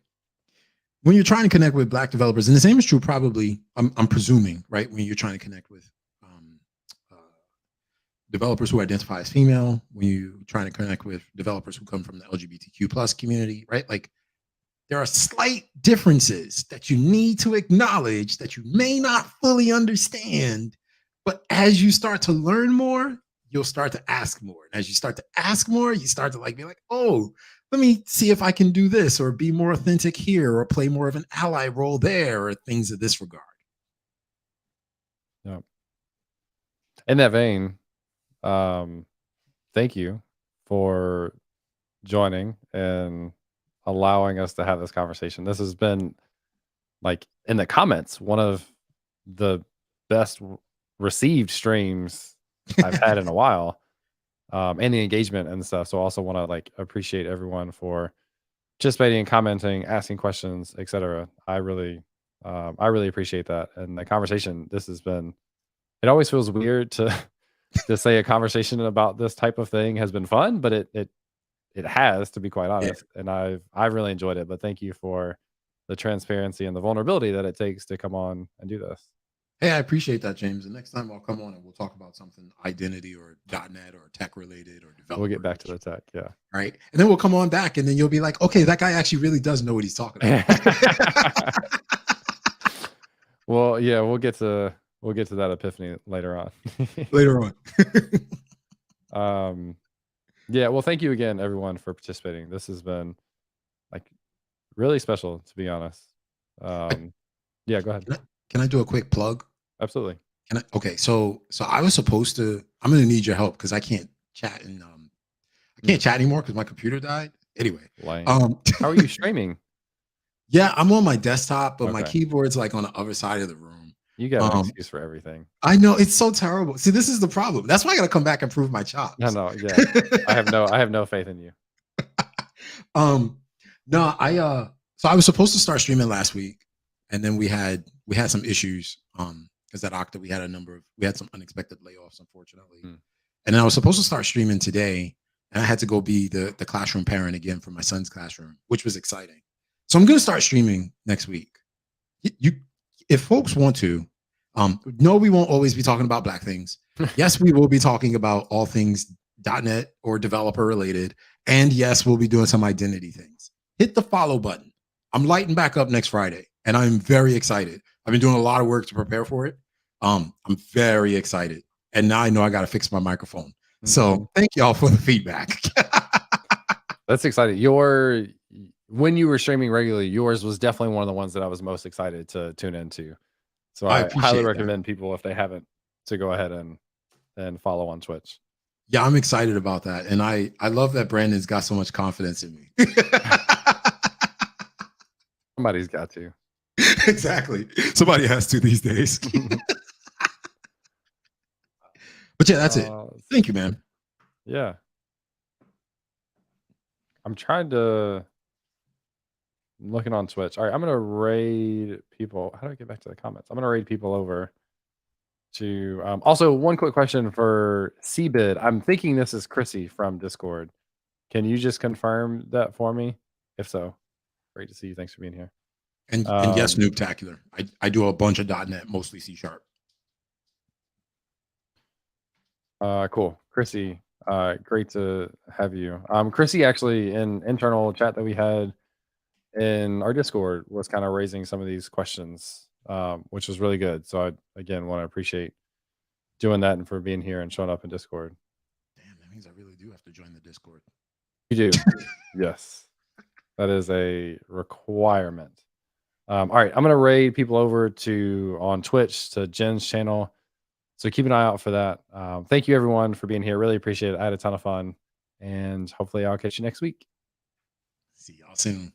when you're trying to connect with Black developers, and the same is true probably, I'm presuming, right? When you're trying to connect with uh, developers who identify as female, when you're trying to connect with developers who come from the LGBTQ plus community, right? Like there are slight differences that you need to acknowledge that you may not fully understand. But as you start to learn more, you'll start to ask more. And as you start to ask more, you start to like be like, oh, let me see if I can do this or be more authentic here or play more of an ally role there or things of this regard. Yeah. In that vein, um, thank you for joining and allowing us to have this conversation. This has been like in the comments, one of the best received streams I've had in a while, and the engagement and stuff. So I also want to like appreciate everyone for participating, commenting, asking questions, etc. I really appreciate that. And the conversation, this has been. It always feels weird to to say a conversation about this type of thing has been fun, but it has, to be quite Yeah. honest, and I've really enjoyed it. But thank you for the transparency and the vulnerability that it takes to come on and do this. Hey, I appreciate that, James. The next time I'll come on and we'll talk about something identity or .NET or tech related or We'll get developer back to the issues, tech, yeah. right? And then we'll come on back and then you'll be like, okay, that guy actually really does know what he's talking about. Well, yeah, we'll get to that epiphany later on. Later on. um, yeah, well, thank you again, everyone, for participating. This has been like really special, to be honest. Yeah, go ahead. Can I do a quick plug? Absolutely. Okay, so I was supposed to. I'm gonna need your help because I can't chat and I can't chat anymore because my computer died. Anyway, Lame. How are you streaming? yeah, I'm on my desktop, but my Okay. keyboard's like on the other side of the room. You got an Um, excuse for everything. I know it's so terrible. See, this is the problem. That's why I got to come back and prove my No, chops. no, yeah. I have no faith in you. um, no, so I was supposed to start streaming last week, and then we had some issues. Because at Okta we had some unexpected layoffs, unfortunately. Hmm. And then I was supposed to start streaming today, and I had to go be the classroom parent again for my son's classroom, which was exciting. So I'm gonna start streaming next week. You if folks want to, no, we won't always be talking about Black things. Yes, we will be talking about all things .NET or developer related. And yes, we'll be doing some identity things. Hit the follow button. I'm lighting back up next Friday, and I'm very excited. I've been doing a lot of work to prepare for it. I'm very excited. And now I know I got to fix my microphone. Mhm. So thank y'all for the feedback. That's exciting. When you were streaming regularly, yours was definitely one of the ones that I was most excited to tune into. So I I highly appreciate that. recommend people, if they haven't, to go ahead and follow on Twitch. Yeah, I'm excited about that. And I love that Brandon's got so much confidence in me. Somebody's got to. Exactly. Somebody has to these days. But yeah, that's it. Thank you, man. Yeah. I'm trying to I'm looking on Twitch. All right, I'm gonna raid people. How do I get back to the comments? I'm gonna raid people over to also one quick question for CBID. I'm thinking this is Chrissy from Discord. Can you just confirm that for me? If so, great to see you. Thanks for being here. And yes, Noobtacular. I do a bunch of .NET, mostly C#. Cool. Chrissy, great to have you. Chrissy actually in internal chat that we had in our Discord was kind of raising some of these questions, which was really good. So I again want to appreciate doing that and for being here and showing up in Discord. Damn, that means I really do have to join the Discord. You do. Yes. That is a requirement. All right. I'm gonna raid people over to on Twitch to Jen's channel. So keep an eye out for that. Thank you everyone for being here. Really appreciate it. I had a ton of fun. And hopefully I'll catch you next week. See y'all soon.